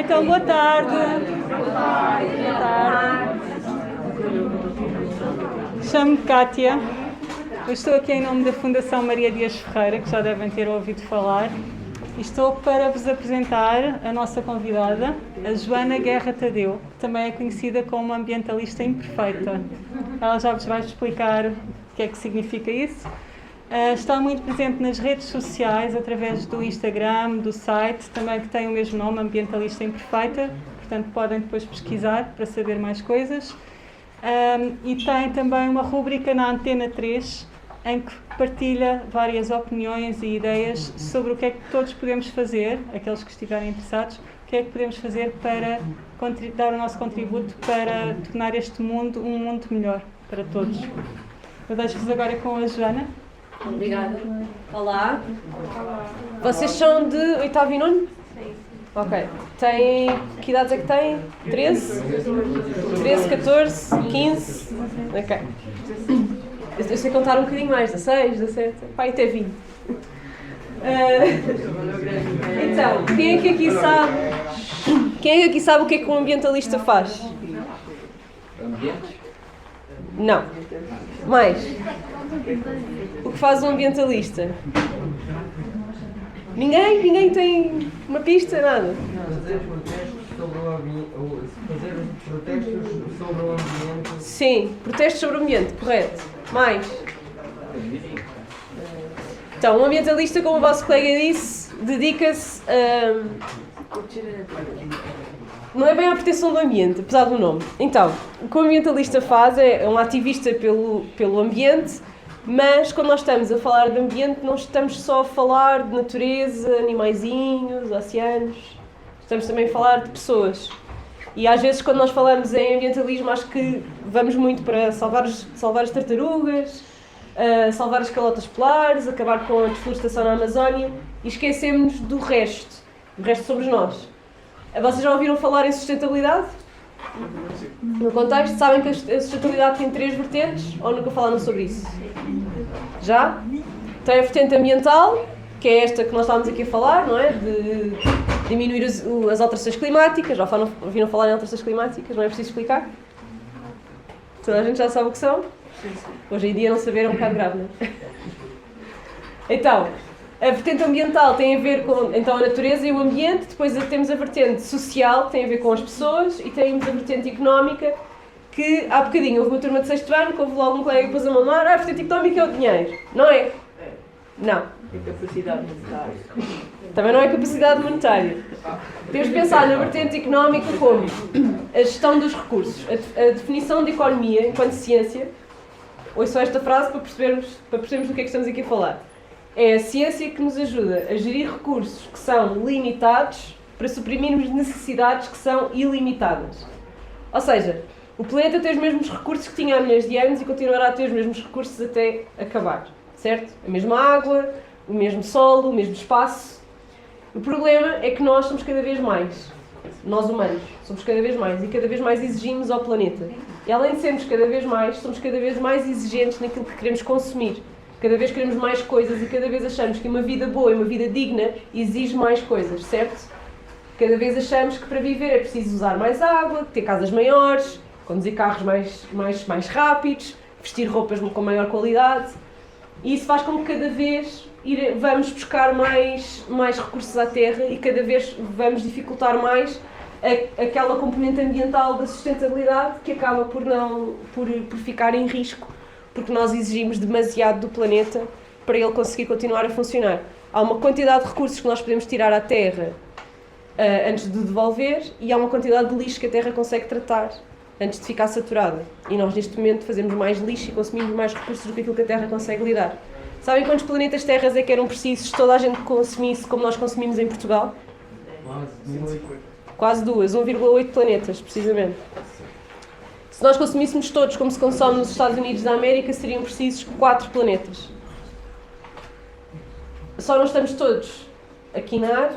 Então, boa tarde. Boa tarde. Chamo-me Kátia. Eu estou aqui em nome da Fundação Maria Dias Ferreira, que já devem ter ouvido falar. E estou para vos apresentar a nossa convidada, a Joana Guerra Tadeu, que também é conhecida como ambientalista imperfeita. Ela já vos vai explicar o que é que significa isso. Está muito presente nas redes sociais, através do Instagram, do site, também que tem o mesmo nome, Ambientalista Imperfeita, portanto podem depois pesquisar para saber mais coisas. E tem também uma rúbrica na Antena 3, em que partilha várias opiniões e ideias sobre o que é que todos podemos fazer, aqueles que estiverem interessados, o que é que podemos fazer para dar o nosso contributo para tornar este mundo um mundo melhor para todos. Eu deixo-vos agora com a Joana. Obrigada. Olá. Vocês são de 8º e 9º? Sim. Ok. Que idades é que têm? 13? 13, 14, 15? Ok. Eu sei contar um bocadinho mais, 16, 17, pá, até 20. Então, quem é que aqui sabe o que é que um ambientalista faz? Ambientes? Não. Mais. O que faz um ambientalista? Ninguém tem uma pista? Nada? Fazer protestos sobre o ambiente. Sim, protestos sobre o ambiente, correto. Mais. Então, um ambientalista, como o vosso colega disse, dedica-se a... Não é bem à proteção do ambiente, apesar do nome. Então, o que o ambientalista faz é um ativista pelo ambiente, mas quando nós estamos a falar de ambiente, não estamos só a falar de natureza, animaizinhos, oceanos. Estamos também a falar de pessoas. E às vezes, quando nós falamos em ambientalismo, acho que vamos muito para salvar as tartarugas, salvar as calotas polares, acabar com a desflorestação na Amazónia e esquecemos do resto somos nós. Vocês já ouviram falar em sustentabilidade? No contexto, sabem que a sustentabilidade tem 3 vertentes ou nunca falaram sobre isso? Já? Tem a vertente ambiental, que é esta que nós estávamos aqui a falar, não é? De diminuir as alterações climáticas. Já ouviram falar em alterações climáticas? Não é preciso explicar? Toda a gente já sabe o que são? Hoje em dia não saber é um bocado grave, não é? Então, a vertente ambiental tem a ver com a natureza e o ambiente, depois temos a vertente social, que tem a ver com as pessoas, e temos a vertente económica, que há bocadinho houve uma turma de 6º ano, que houve logo um colega que pôs a mamar, a vertente económica é o dinheiro, não é? Não. E capacidade monetária. Também não é capacidade monetária. Temos de pensar na vertente económica como a gestão dos recursos, a definição de economia enquanto ciência. Ouçam esta frase para percebermos do que é que estamos aqui a falar. É a ciência que nos ajuda a gerir recursos que são limitados para suprimirmos necessidades que são ilimitadas. Ou seja, o planeta tem os mesmos recursos que tinha há milhares de anos e continuará a ter os mesmos recursos até acabar. Certo? A mesma água, o mesmo solo, o mesmo espaço. O problema é que nós somos cada vez mais. Nós humanos somos cada vez mais e cada vez mais exigimos ao planeta. E além de sermos cada vez mais, somos cada vez mais exigentes naquilo que queremos consumir. Cada vez queremos mais coisas e cada vez achamos que uma vida boa e uma vida digna exige mais coisas, certo? Cada vez achamos que para viver é preciso usar mais água, ter casas maiores, conduzir carros mais rápidos, vestir roupas com maior qualidade. E isso faz com que cada vez vamos buscar mais recursos à terra e cada vez vamos dificultar mais aquela componente ambiental da sustentabilidade que acaba por ficar em risco, porque nós exigimos demasiado do planeta para ele conseguir continuar a funcionar. Há uma quantidade de recursos que nós podemos tirar à Terra antes de devolver e há uma quantidade de lixo que a Terra consegue tratar antes de ficar saturada. E nós neste momento fazemos mais lixo e consumimos mais recursos do que aquilo que a Terra consegue lidar. Sabem quantos planetas Terras é que eram precisos se toda a gente consumisse como nós consumimos em Portugal? Quase 2, 1,8 planetas, precisamente. Se nós consumíssemos todos como se consome nos Estados Unidos da América, seriam precisos 4 planetas. Só não estamos todos a quinar,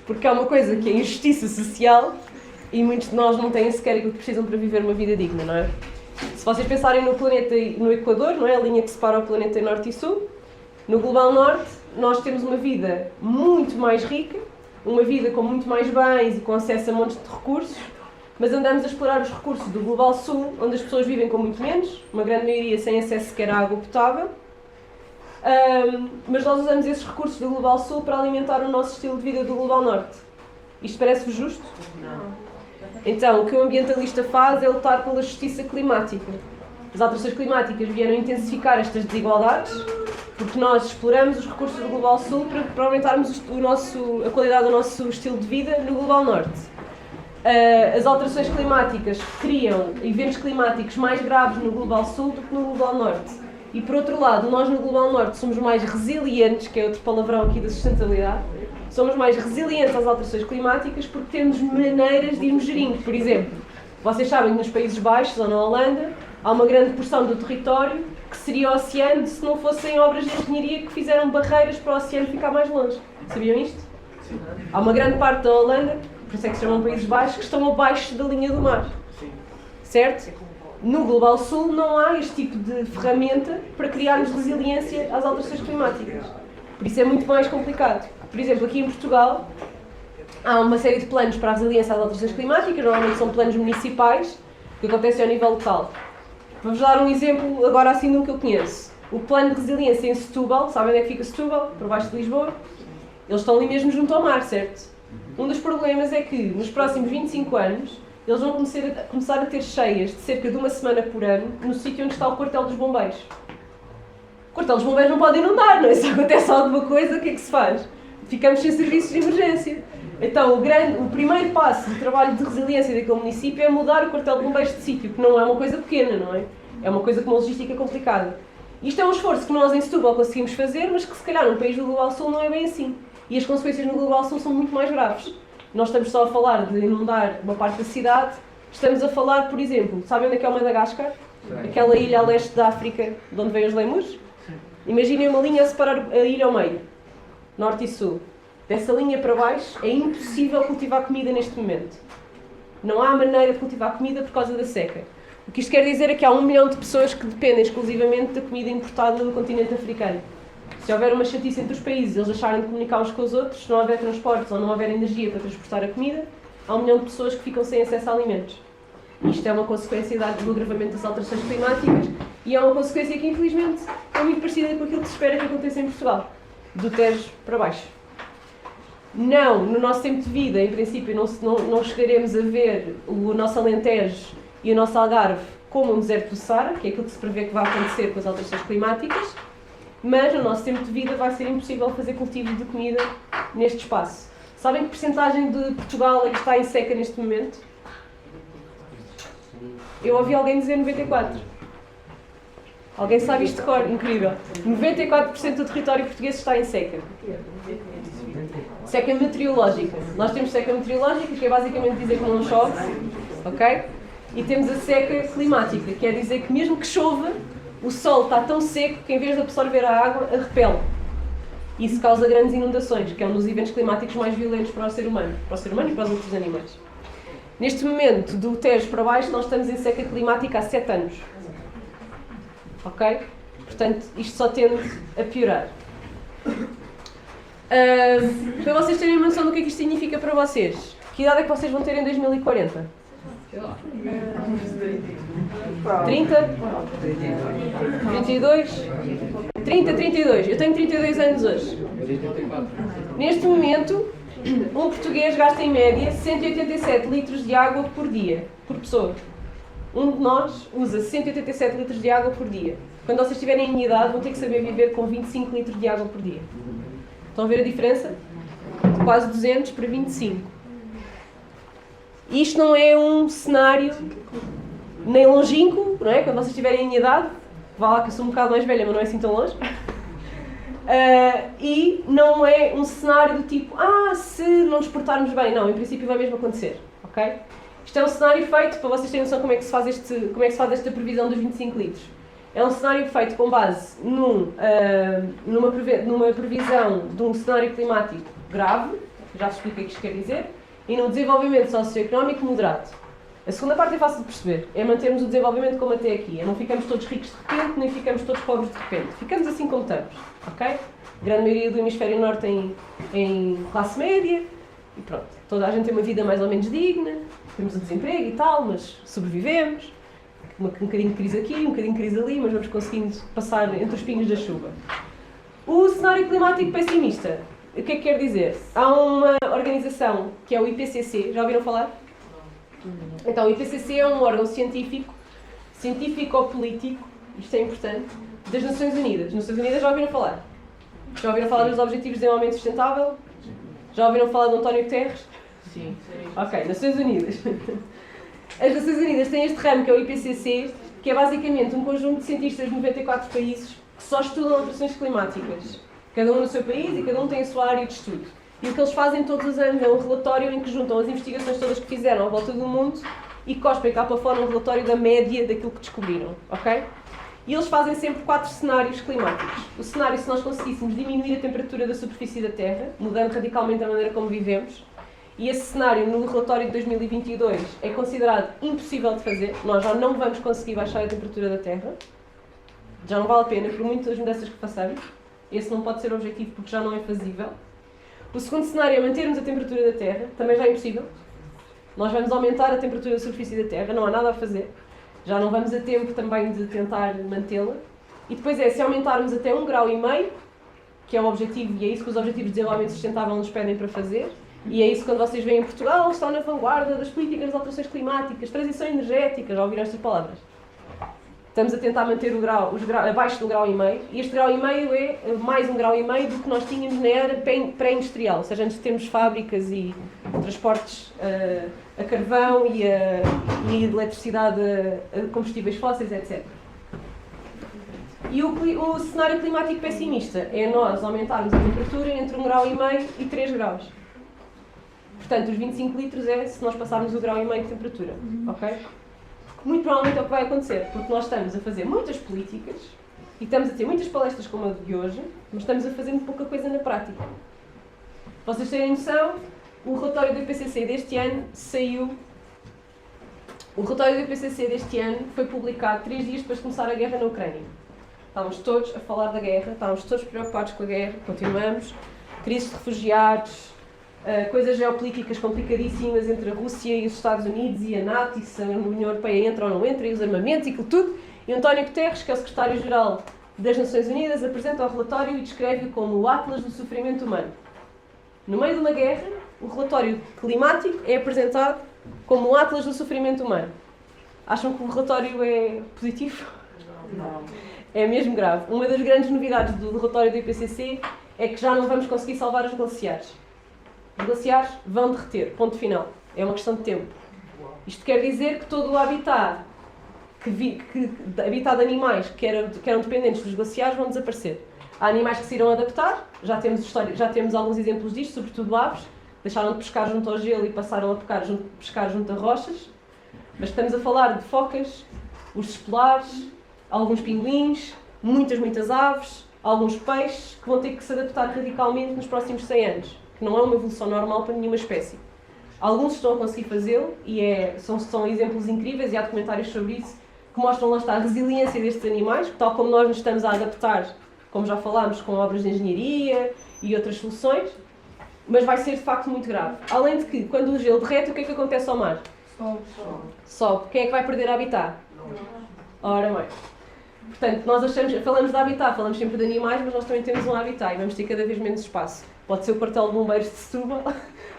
porque há uma coisa que é injustiça social e muitos de nós não têm sequer aquilo que precisam para viver uma vida digna, não é? Se vocês pensarem no planeta, no Equador, não é? A linha que separa o planeta em Norte e Sul, no Global Norte, nós temos uma vida muito mais rica, uma vida com muito mais bens e com acesso a montes de recursos, mas andamos a explorar os recursos do Global Sul, onde as pessoas vivem com muito menos, uma grande maioria sem acesso sequer à água potável, mas nós usamos esses recursos do Global Sul para alimentar o nosso estilo de vida do Global Norte. Isto parece-vos justo? Não. Então, o que o ambientalista faz é lutar pela justiça climática. As alterações climáticas vieram intensificar estas desigualdades, porque nós exploramos os recursos do Global Sul para aumentarmos a qualidade do nosso estilo de vida no Global Norte. As alterações climáticas criam eventos climáticos mais graves no Global Sul do que no Global Norte. E, por outro lado, nós no Global Norte somos mais resilientes, que é outro palavrão aqui da sustentabilidade, somos mais resilientes às alterações climáticas porque temos maneiras de irmos gerindo. Por exemplo, vocês sabem que nos Países Baixos ou na Holanda há uma grande porção do território que seria oceano se não fossem obras de engenharia que fizeram barreiras para o oceano ficar mais longe. Sabiam isto? Há uma grande parte da Holanda, por isso é que se chamam Países Baixos, que estão abaixo da linha do mar. Certo? No Global Sul não há este tipo de ferramenta para criarmos resiliência às alterações climáticas. Por isso é muito mais complicado. Por exemplo, aqui em Portugal há uma série de planos para a resiliência às alterações climáticas, normalmente são planos municipais, que acontecem ao nível local. Vou-vos dar um exemplo agora assim de um que eu conheço. O plano de resiliência em Setúbal, sabem onde é que fica Setúbal? Por baixo de Lisboa. Eles estão ali mesmo junto ao mar, certo? Um dos problemas é que nos próximos 25 anos eles vão começar a ter cheias de cerca de uma semana por ano no sítio onde está o quartel dos bombeiros. O quartel dos bombeiros não pode inundar, não é? Se acontece alguma coisa, o que é que se faz? Ficamos sem serviços de emergência. Então, o primeiro passo do trabalho de resiliência daquele município é mudar o quartel de bombeiros de sítio, que não é uma coisa pequena, não é? É uma coisa com uma logística complicada. Isto é um esforço que nós em Setúbal conseguimos fazer, mas que se calhar num país do Global Sul não é bem assim. E as consequências no Global Sul são muito mais graves. Nós estamos só a falar de inundar uma parte da cidade, estamos a falar, por exemplo, sabem onde é que é o Madagascar? Aquela ilha a leste da África, de onde vêm os lemures? Imaginem uma linha a separar a ilha ao meio, norte e sul. Dessa linha para baixo é impossível cultivar comida neste momento. Não há maneira de cultivar comida por causa da seca. O que isto quer dizer é que há 1 milhão de pessoas que dependem exclusivamente da comida importada do continente africano. Se houver uma chatice entre os países, eles deixarem de comunicar uns com os outros, se não houver transportes ou não houver energia para transportar a comida, há 1 milhão de pessoas que ficam sem acesso a alimentos. Isto é uma consequência do agravamento das alterações climáticas e é uma consequência que, infelizmente, é muito parecida com aquilo que se espera que aconteça em Portugal, do Tejo para baixo. Não, no nosso tempo de vida, em princípio, não chegaremos a ver o nosso Alentejo e o nosso Algarve como um deserto do Saara, que é aquilo que se prevê que vai acontecer com as alterações climáticas, mas no nosso tempo de vida vai ser impossível fazer cultivo de comida neste espaço. Sabem que percentagem de Portugal é que está em seca neste momento? Eu ouvi alguém dizer 94. Alguém sabe isto de cor? Incrível. 94% do território português está em seca. Seca meteorológica. Nós temos seca meteorológica, que é basicamente dizer que não chove, ok? E temos a seca climática, que quer dizer que mesmo que chova, o sol está tão seco que em vez de absorver a água, a repele. Isso causa grandes inundações, que é um dos eventos climáticos mais violentos para o ser humano e para os outros animais. Neste momento, do Tejo para baixo, nós estamos em seca climática há 7 anos. Ok? Portanto, isto só tende a piorar. Para vocês terem uma noção do que é que isto significa para vocês, que idade é que vocês vão ter em 2040? 30? 32? 30, 32. Eu tenho 32 anos hoje. Neste momento, um português gasta em média 187 litros de água por dia, por pessoa. Um de nós usa 187 litros de água por dia. Quando vocês estiverem em minha idade, vão ter que saber viver com 25 litros de água por dia. Estão a ver a diferença? De quase 200 para 25. Isto não é um cenário nem longínquo, não é? Quando vocês estiverem em minha idade, vá lá que eu sou um bocado mais velha, mas não é assim tão longe. E não é um cenário do tipo, se não nos portarmos bem. Não, em princípio vai mesmo acontecer, ok? Isto é um cenário feito, para vocês terem noção como é que se faz esta previsão dos 25 litros. É um cenário feito com base numa previsão de um cenário climático grave, já vos expliquei o que isto quer dizer, e num desenvolvimento socioeconómico moderado. A segunda parte é fácil de perceber, é mantermos o desenvolvimento como até aqui. Não ficamos todos ricos de repente, nem ficamos todos pobres de repente. Ficamos assim como estamos, ok? A grande maioria do hemisfério norte em classe média, e pronto. Toda a gente tem uma vida mais ou menos digna, temos o desemprego e tal, mas sobrevivemos. Um bocadinho de crise aqui, um bocadinho de crise ali, mas vamos conseguindo passar entre os pingos da chuva. O cenário climático pessimista, o que é que quer dizer? Há uma organização que é o IPCC, já ouviram falar? Então, o IPCC é um órgão científico-político, isto é importante, das Nações Unidas. As Nações Unidas já ouviram falar? Já ouviram falar dos Objetivos de Desenvolvimento Sustentável? Já ouviram falar de António Guterres? Sim. Ok, Nações Unidas. As Nações Unidas têm este ramo que é o IPCC, que é basicamente um conjunto de cientistas de 94 países que só estudam alterações climáticas. Cada um no seu país e cada um tem a sua área de estudo. E o que eles fazem todos os anos é um relatório em que juntam as investigações todas que fizeram à volta do mundo e cospem cá para fora um relatório da média daquilo que descobriram, ok? E eles fazem sempre 4 cenários climáticos. O cenário se nós conseguíssemos diminuir a temperatura da superfície da Terra, mudando radicalmente a maneira como vivemos, e esse cenário no relatório de 2022 é considerado impossível de fazer, nós já não vamos conseguir baixar a temperatura da Terra, já não vale a pena, por muitas mudanças que façamos, esse não pode ser o objetivo porque já não é fazível. O segundo cenário é mantermos a temperatura da Terra, também já é impossível. Nós vamos aumentar a temperatura da superfície da Terra, não há nada a fazer. Já não vamos a tempo também de tentar mantê-la. E depois se aumentarmos até 1,5 graus, que é o objetivo, e é isso que os Objetivos de Desenvolvimento Sustentável nos pedem para fazer, e é isso que quando vocês veem Portugal está na vanguarda das políticas de alterações climáticas, transição energética, já ouviram estas palavras? Estamos a tentar manter os graus abaixo do 1,5 grau, e este 1,5 grau é mais 1,5 grau do que nós tínhamos na era pré-industrial, ou seja, antes de termos fábricas e transportes a carvão e eletricidade a combustíveis fósseis, etc. E o cenário climático pessimista é nós aumentarmos a temperatura entre 1,5 grau e 3 graus. Portanto, os 25 litros é se nós passarmos o 1,5 grau de temperatura, ok? Muito provavelmente é o que vai acontecer, porque nós estamos a fazer muitas políticas e estamos a ter muitas palestras como a de hoje, mas estamos a fazer muito pouca coisa na prática. Vocês terem noção, o relatório do IPCC deste ano saiu... O relatório do IPCC deste ano foi publicado 3 dias depois de começar a guerra na Ucrânia. Estávamos todos a falar da guerra, estávamos todos preocupados com a guerra, continuamos. Crise de refugiados, coisas geopolíticas complicadíssimas entre a Rússia e os Estados Unidos e a NATO, e se a União Europeia entra ou não entra, e os armamentos e aquilo tudo. E António Guterres, que é o secretário-geral das Nações Unidas, apresenta o relatório e descreve-o como o Atlas do Sofrimento Humano. No meio de uma guerra, o relatório climático é apresentado como o Atlas do Sofrimento Humano. Acham que o relatório é positivo? Não. É mesmo grave. Uma das grandes novidades do relatório do IPCC é que já não vamos conseguir salvar os glaciares. Os glaciares vão derreter, ponto final. É uma questão de tempo. Isto quer dizer que todo o habitat, habitat de animais que eram dependentes dos glaciares vão desaparecer. Há animais que se irão adaptar, já temos alguns exemplos disto, sobretudo aves, deixaram de pescar junto ao gelo e passaram a pescar junto a rochas. Mas estamos a falar de focas, ursos polares, alguns pinguins, muitas aves, alguns peixes que vão ter que se adaptar radicalmente nos próximos 100 anos. Que não é uma evolução normal para nenhuma espécie. Alguns estão a conseguir fazê-lo e são exemplos incríveis e há documentários sobre isso que mostram, lá está, a resiliência destes animais, tal como nós nos estamos a adaptar, como já falámos, com obras de engenharia e outras soluções, mas vai ser de facto muito grave. Além de que, quando o gelo derrete, o que é que acontece ao mar? Sobe. Quem é que vai perder habitat? Ora bem. Portanto, nós falamos de habitat, falamos sempre de animais, mas nós também temos um habitat e vamos ter cada vez menos espaço. Pode ser o quartel de bombeiros de Setúbal,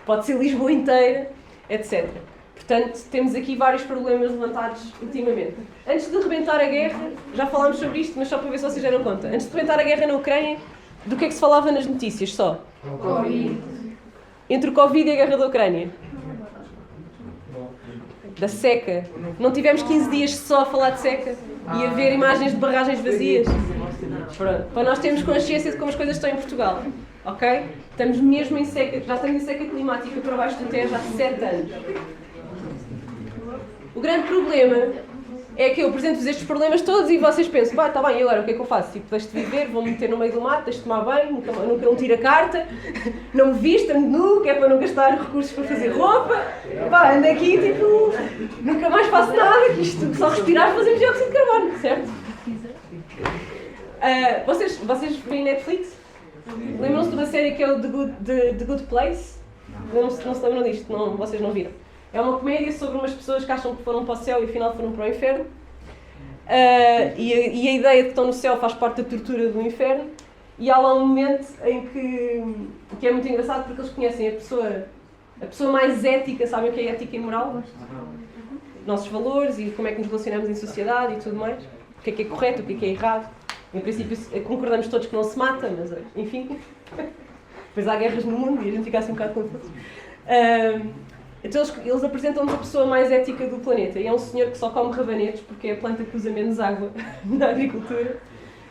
pode ser Lisboa inteira, etc. Portanto, temos aqui vários problemas levantados ultimamente. Antes de rebentar a guerra, já falámos sobre isto, mas só para ver se vocês deram conta. Antes de rebentar a guerra na Ucrânia, do que é que se falava nas notícias só? Covid. Entre o Covid e a guerra da Ucrânia. Da seca. Não tivemos 15 dias só a falar de seca e a ver imagens de barragens vazias. Pronto. Para nós termos consciência de como as coisas estão em Portugal. Ok? Estamos mesmo em seca, já estamos em seca climática para baixo da Terra há 7 anos. O grande problema é que eu apresento-vos estes problemas todos e vocês pensam, está bem, e agora o que é que eu faço? Tipo, deixo de viver, vou-me meter no meio do mato, deixo de tomar banho, nunca não tiro a carta, não me visto, ando nu, que é para não gastar recursos para fazer roupa, ando aqui, tipo, nunca mais faço nada, que isto só respirar fazemos dióxido de carbono, certo? Vocês veem Netflix? Lembram-se de uma série que é o The Good Place? Não se lembram disto, não, vocês não viram. É uma comédia sobre umas pessoas que acham que foram para o céu e afinal foram para o inferno. E a ideia de que estão no céu faz parte da tortura do inferno. E há lá um momento em que é muito engraçado porque eles conhecem a pessoa mais ética, sabem o que é ética e moral? Nossos valores e como é que nos relacionamos em sociedade e tudo mais. O que é correto, o que é errado. Em princípio concordamos todos que não se mata, mas enfim. Depois há guerras no mundo e a gente fica assim um bocado confuso. Então eles apresentam-nos a pessoa mais ética do planeta. E é um senhor que só come rabanetes porque é a planta que usa menos água na agricultura.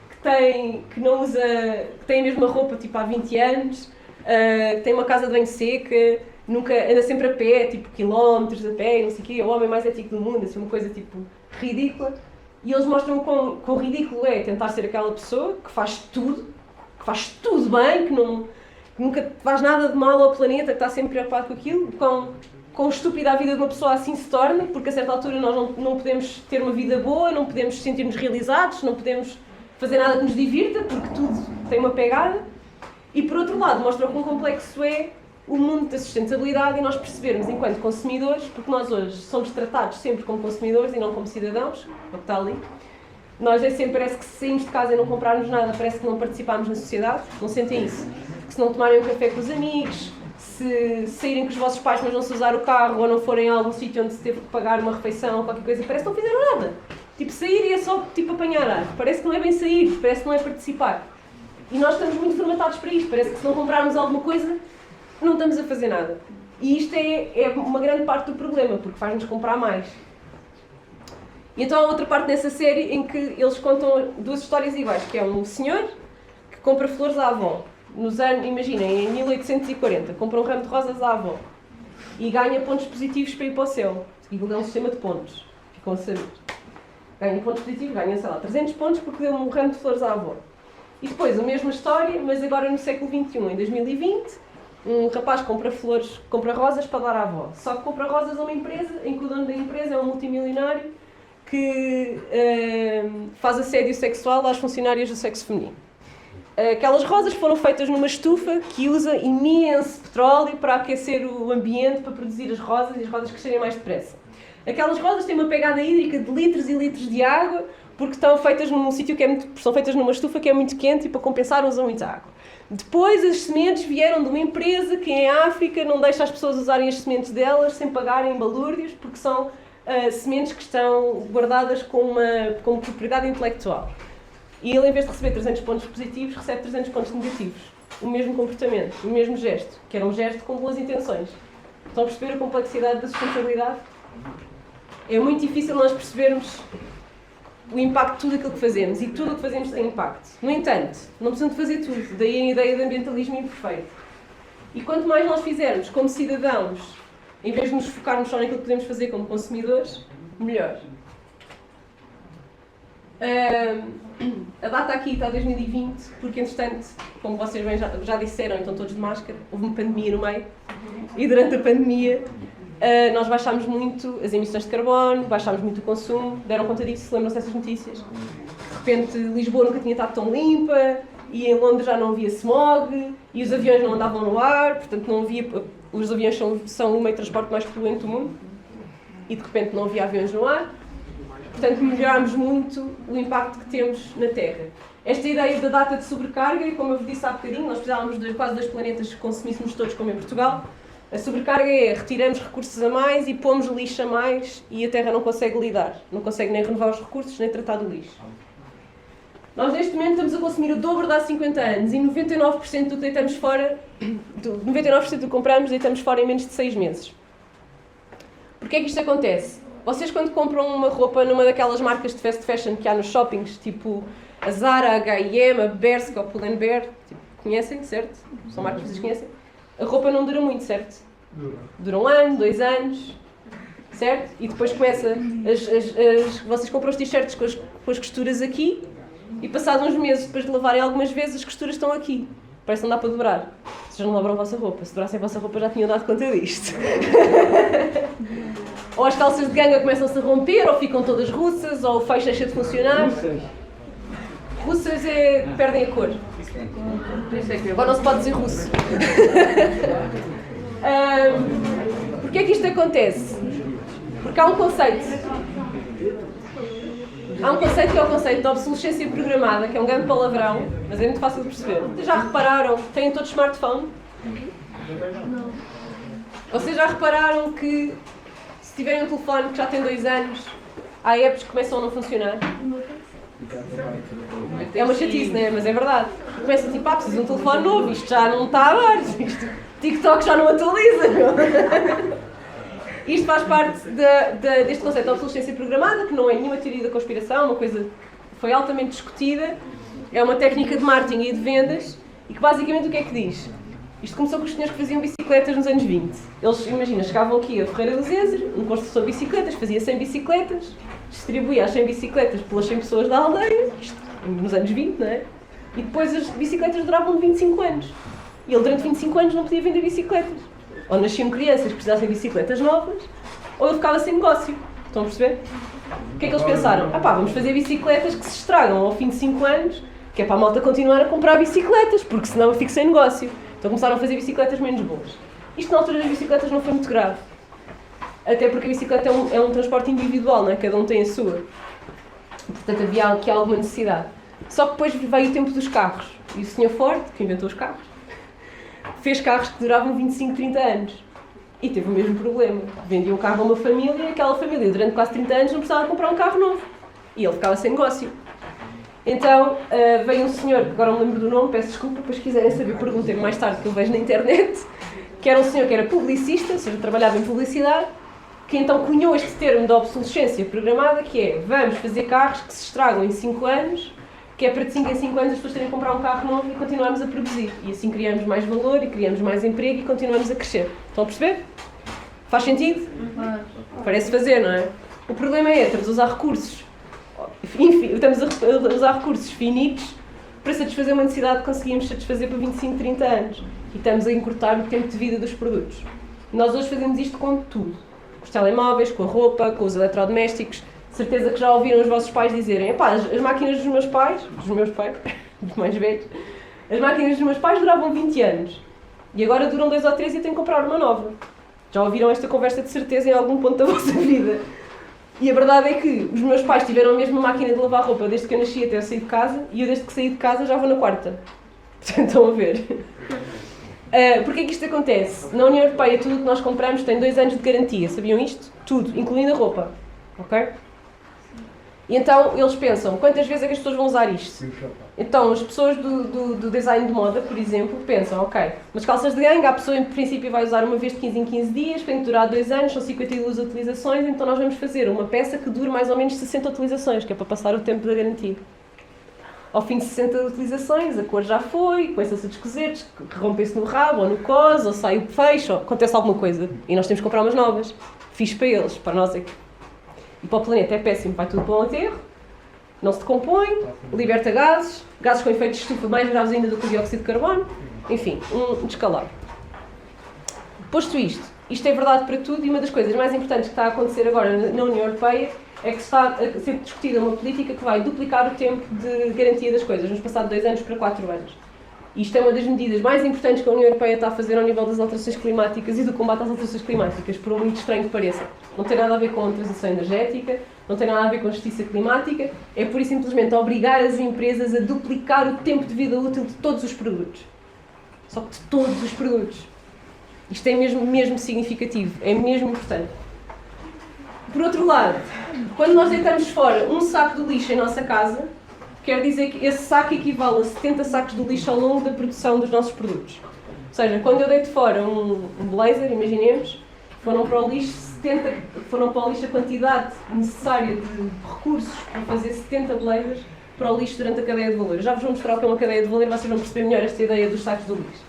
Que tem a mesma roupa tipo há 20 anos, que tem uma casa de banho seca, nunca anda sempre a pé, tipo quilómetros a pé, não sei o quê, é o homem mais ético do mundo, assim, uma coisa tipo ridícula. E eles mostram quão ridículo é tentar ser aquela pessoa que faz tudo bem, que nunca faz nada de mal ao planeta, que está sempre preocupado com aquilo, quão estúpida a vida de uma pessoa assim se torna, porque a certa altura nós não podemos ter uma vida boa, não podemos sentir-nos realizados, não podemos fazer nada que nos divirta, porque tudo tem uma pegada. E por outro lado, mostra o quão complexo é o mundo da sustentabilidade e nós percebermos enquanto consumidores, porque nós hoje somos tratados sempre como consumidores e não como cidadãos, é o que está ali. Nós sempre parece que se saímos de casa e não comprarmos nada, parece que não participamos na sociedade, não sentem isso? Que se não tomarem um café com os amigos, se saírem com os vossos pais mas não se usar o carro ou não forem a algum sítio onde se teve que pagar uma refeição ou qualquer coisa, parece que não fizeram nada. Tipo, sair e é só tipo apanhar ar. Parece que não é bem sair, parece que não é participar. E nós estamos muito formatados para isto. Parece que se não comprarmos alguma coisa, não estamos a fazer nada. E isto é uma grande parte do problema, porque faz-nos comprar mais. E então há outra parte nessa série em que eles contam duas histórias iguais, que é um senhor que compra flores à avó. Imaginem, em 1840, compra um ramo de rosas à avó e ganha pontos positivos para ir para o céu. Aquilo é um sistema de pontos. Ficam a saber. Ganha pontos positivos, ganha, sei lá, 300 pontos porque deu um ramo de flores à avó. E depois, a mesma história, mas agora no século XXI, em 2020, um rapaz compra rosas para dar à avó. Só que compra rosas a uma empresa, em que o dono da empresa é um multimilionário que faz assédio sexual às funcionárias do sexo feminino. Aquelas rosas foram feitas numa estufa que usa imenso petróleo para aquecer o ambiente, para produzir as rosas e as rosas crescerem mais depressa. Aquelas rosas têm uma pegada hídrica de litros e litros de água, porque estão feitas num sítio são feitas numa estufa que é muito quente e para compensar usam muita água. Depois as sementes vieram de uma empresa que em África não deixa as pessoas usarem as sementes delas sem pagarem balúrdios, porque são sementes que estão guardadas como propriedade intelectual. E ele, em vez de receber 300 pontos positivos, recebe 300 pontos negativos. O mesmo comportamento, o mesmo gesto, que era um gesto com boas intenções. Estão a perceber a complexidade da sustentabilidade? É muito difícil nós percebermos o impacto de tudo aquilo que fazemos, e tudo o que fazemos tem impacto. No entanto, não precisamos de fazer tudo, daí a ideia de ambientalismo imperfeito. E quanto mais nós fizermos como cidadãos, em vez de nos focarmos só naquilo que podemos fazer como consumidores, melhor. A data aqui está 2020, porque entretanto, como vocês bem já disseram, estão todos de máscara, houve uma pandemia no meio, e durante a pandemia nós baixámos muito as emissões de carbono, baixámos muito o consumo, deram conta disso, lembram-se dessas notícias? De repente Lisboa nunca tinha estado tão limpa, e em Londres já não havia smog, e os aviões não andavam no ar, portanto não havia... Os aviões são o meio de transporte mais poluente do mundo, e de repente não havia aviões no ar. Portanto, melhorámos muito o impacto que temos na Terra. Esta ideia da data de sobrecarga, como eu vos disse há bocadinho, nós precisávamos de quase 2 planetas que consumíssemos todos, como em Portugal. A sobrecarga é retiramos recursos a mais e pomos lixo a mais e a Terra não consegue lidar. Não consegue nem renovar os recursos, nem tratar do lixo. Nós, neste momento, estamos a consumir o dobro de há 50 anos e 99% do que deitamos fora, 99% do que compramos, deitamos fora em menos de 6 meses. Porquê é que isto acontece? Vocês, quando compram uma roupa numa daquelas marcas de fast fashion que há nos shoppings, tipo a Zara, a H&M, a Bershka ou a Pull&Bear, tipo, conhecem, certo? São marcas que vocês conhecem. A roupa não dura muito, certo? Dura 1 ano, 2 anos, certo? E depois começa... vocês compram os t-shirts com as costuras aqui e passados uns meses, depois de lavarem algumas vezes, as costuras estão aqui. Parece que não dá para dobrar. Vocês não dobram a vossa roupa. Se dobrassem a vossa roupa já tinham dado conta disto. Ou as calças de ganga começam-se a romper, ou ficam todas russas, ou o fecho deixa de funcionar. Russas perdem a cor. Agora não se pode dizer russo. Porquê é que isto acontece? Porque há um conceito. Há um conceito que é o conceito de obsolescência programada, que é um grande palavrão, mas é muito fácil de perceber. Vocês já repararam? Têm todos smartphone? Não. Vocês já repararam que se tiverem um telefone que já tem 2 anos, há apps que começam a não funcionar? É uma chatice, não é? Mas é verdade. Começam tipo, preciso de um telefone novo, isto já não está a dar, isto, TikTok já não atualiza. Isto faz parte deste conceito de obsolescência programada, que não é nenhuma teoria da conspiração, é uma coisa que foi altamente discutida, é uma técnica de marketing e de vendas, e que basicamente o que é que diz? Isto começou com os senhores que faziam bicicletas nos anos 20. Eles, imagina, chegavam aqui a Ferreira do Zezer, um construtor de bicicletas, fazia 100 bicicletas, distribuía as 100 bicicletas pelas 100 pessoas da aldeia, isto nos anos 20, não é? E depois as bicicletas duravam 25 anos. E ele durante 25 anos não podia vender bicicletas. Ou nasciam crianças que precisassem de bicicletas novas, ou ele ficava sem negócio. Estão a perceber? O que é que eles pensaram? Vamos fazer bicicletas que se estragam ao fim de 5 anos, que é para a malta continuar a comprar bicicletas, porque senão eu fico sem negócio. Então começaram a fazer bicicletas menos boas. Isto na altura das bicicletas não foi muito grave. Até porque a bicicleta é um transporte individual, não é? Cada um tem a sua. Portanto havia aqui alguma necessidade. Só que depois veio o tempo dos carros. E o Sr. Ford, que inventou os carros, fez carros que duravam 25, 30 anos. E teve o mesmo problema. Vendia um carro a uma família e aquela família durante quase 30 anos não precisava comprar um carro novo. E ele ficava sem negócio. Então veio um senhor, que agora não me lembro do nome, peço desculpa, depois se quiserem saber perguntem mais tarde, que eu vejo na internet, que era um senhor que era publicista, ou seja, trabalhava em publicidade, que então cunhou este termo de obsolescência programada, que é, vamos fazer carros que se estragam em 5 anos, que é para de 5 em 5 anos as pessoas terem que comprar um carro novo e continuarmos a produzir. E assim criamos mais valor e criamos mais emprego e continuamos a crescer. Estão a perceber? Faz sentido? Parece fazer, não é? O problema é, estamos a usar recursos. Enfim, estamos a usar recursos finitos para satisfazer uma necessidade que conseguimos satisfazer por 25, 30 anos. E estamos a encurtar o tempo de vida dos produtos. Nós hoje fazemos isto com tudo. Com os telemóveis, com a roupa, com os eletrodomésticos. Certeza que já ouviram os vossos pais dizerem as máquinas dos meus pais, dos mais velhos, as máquinas dos meus pais duravam 20 anos. E agora duram 2 ou 3 e eu tenho que comprar uma nova. Já ouviram esta conversa de certeza em algum ponto da vossa vida. E a verdade é que os meus pais tiveram a mesma máquina de lavar roupa desde que eu nasci até eu sair de casa, e eu desde que saí de casa já vou na 4ª. Portanto, estão a ver. Porquê é que isto acontece? Na União Europeia tudo o que nós compramos tem 2 anos de garantia, sabiam isto? Tudo, incluindo a roupa. Ok? E então eles pensam, quantas vezes é que as pessoas vão usar isto? Então as pessoas do design de moda, por exemplo, pensam, ok, mas calças de ganga, a pessoa em princípio vai usar uma vez de 15 em 15 dias, tem que durar 2 anos, são 52 utilizações, então nós vamos fazer uma peça que dure mais ou menos 60 utilizações, que é para passar o tempo da garantia. Ao fim de 60 utilizações, a cor já foi, começa-se a descozer, rompem-se no rabo, ou no cos, ou sai o fecho, ou acontece alguma coisa, e nós temos que comprar umas novas. Fiz para eles, para nós é que... E para o planeta é péssimo, vai tudo para um aterro, não se decompõe, liberta gases com efeitos de estufa mais graves ainda do que o dióxido de carbono, enfim, um descalabro. Posto isto é verdade para tudo, e uma das coisas mais importantes que está a acontecer agora na União Europeia é que está a ser discutida uma política que vai duplicar o tempo de garantia das coisas, nos passados 2 anos para 4 anos. Isto é uma das medidas mais importantes que a União Europeia está a fazer ao nível das alterações climáticas e do combate às alterações climáticas, por muito estranho que pareça. Não tem nada a ver com a transição energética, não tem nada a ver com a justiça climática, é pura e simplesmente obrigar as empresas a duplicar o tempo de vida útil de todos os produtos. Só que de todos os produtos. Isto é mesmo significativo, é mesmo importante. Por outro lado, quando nós deitamos fora um saco de lixo em nossa casa, quer dizer que esse saco equivale a 70 sacos de lixo ao longo da produção dos nossos produtos. Ou seja, quando eu deito fora um blazer, imaginemos, foram para o lixo a quantidade necessária de recursos para fazer 70 blazers para o lixo durante a cadeia de valor. Eu já vos vou mostrar o que é uma cadeia de valor e vocês vão perceber melhor esta ideia dos sacos de lixo.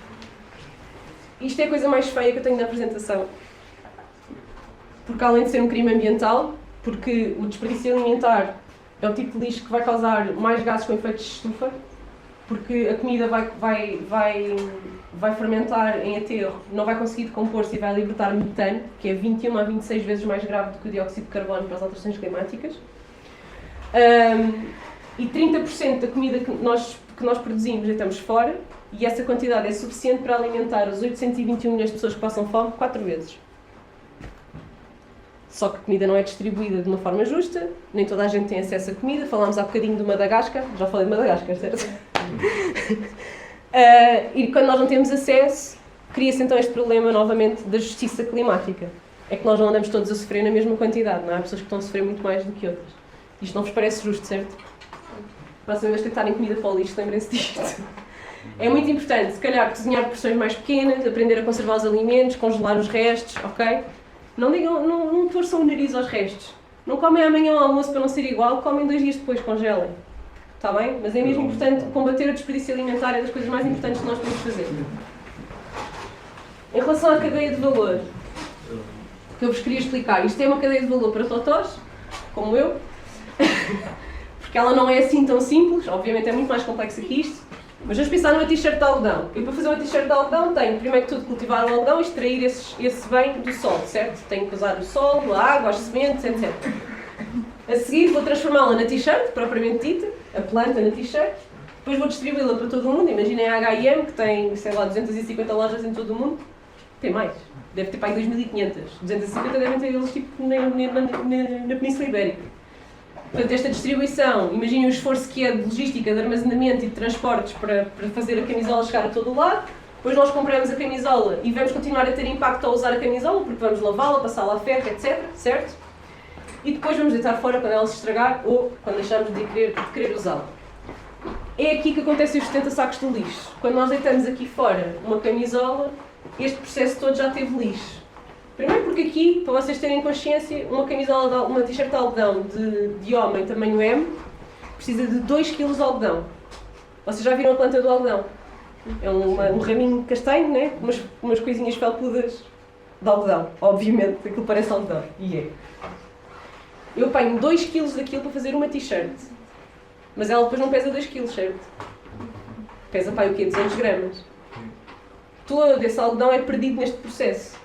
Isto é a coisa mais feia que eu tenho na apresentação. Porque além de ser um crime ambiental, porque o desperdício alimentar é o tipo de lixo que vai causar mais gases com efeitos de estufa, porque a comida vai fermentar em aterro, não vai conseguir decompor-se e vai libertar metano, que é 21 a 26 vezes mais grave do que o dióxido de carbono para as alterações climáticas. E 30% da comida que nós produzimos deitamos fora, e essa quantidade é suficiente para alimentar os 821 milhões de pessoas que passam fome 4 vezes. Só que a comida não é distribuída de uma forma justa, nem toda a gente tem acesso a comida. Falámos há bocadinho de Madagascar, já falei de Madagascar, certo? E quando nós não temos acesso, cria-se então este problema novamente da justiça climática. É que nós não andamos todos a sofrer na mesma quantidade, não é? Há pessoas que estão a sofrer muito mais do que outras. Isto não vos parece justo, certo? Próxima vez que tentarem comida para o lixo, lembrem-se disto. É muito importante, se calhar, cozinhar porções mais pequenas, aprender a conservar os alimentos, congelar os restos, ok? Não digam, não torçam o nariz aos restos. Não comem amanhã ao almoço para não ser igual, comem 2 dias depois, congelem. Está bem? Mas é mesmo importante combater o desperdício alimentar, é das coisas mais importantes que nós podemos fazer. Em relação à cadeia de valor, que eu vos queria explicar, isto é uma cadeia de valor para totós, como eu, porque ela não é assim tão simples, obviamente é muito mais complexa que isto, mas vamos pensar numa t-shirt de algodão. E para fazer uma t-shirt de algodão tenho, primeiro que tudo, cultivar o algodão e extrair esse bem do sol, certo? Tenho que usar o sol, a água, as sementes, etc. A seguir vou transformá-la na t-shirt, propriamente dita, a planta na t-shirt, depois vou distribuí-la para todo o mundo. Imaginem a H&M, que tem, sei lá, 250 lojas em todo o mundo. Tem mais. Deve ter para aí 2.500. 250 devem ter eles tipo na Península Ibérica. Portanto, esta distribuição, imaginem o esforço que é de logística, de armazenamento e de transportes para fazer a camisola chegar a todo o lado. Depois nós compramos a camisola e vamos continuar a ter impacto ao usar a camisola, porque vamos lavá-la, passá-la a ferro, etc. Certo? E depois vamos deitar fora quando ela se estragar ou quando deixarmos de querer usá-la. É aqui que acontecem os 70 sacos de lixo. Quando nós deitamos aqui fora uma camisola, este processo todo já teve lixo. Primeiro porque aqui, para vocês terem consciência, uma camisola, uma t-shirt de algodão de homem tamanho M precisa de 2 kg de algodão. Vocês já viram a planta do algodão? É um raminho castanho, né? Umas coisinhas felpudas de algodão. Obviamente, aquilo parece algodão. E é. Eu apanho 2 kg daquilo para fazer uma t-shirt. Mas ela depois não pesa 2 kg, certo? Pesa para o quê? 200 gramas. Todo esse algodão é perdido neste processo.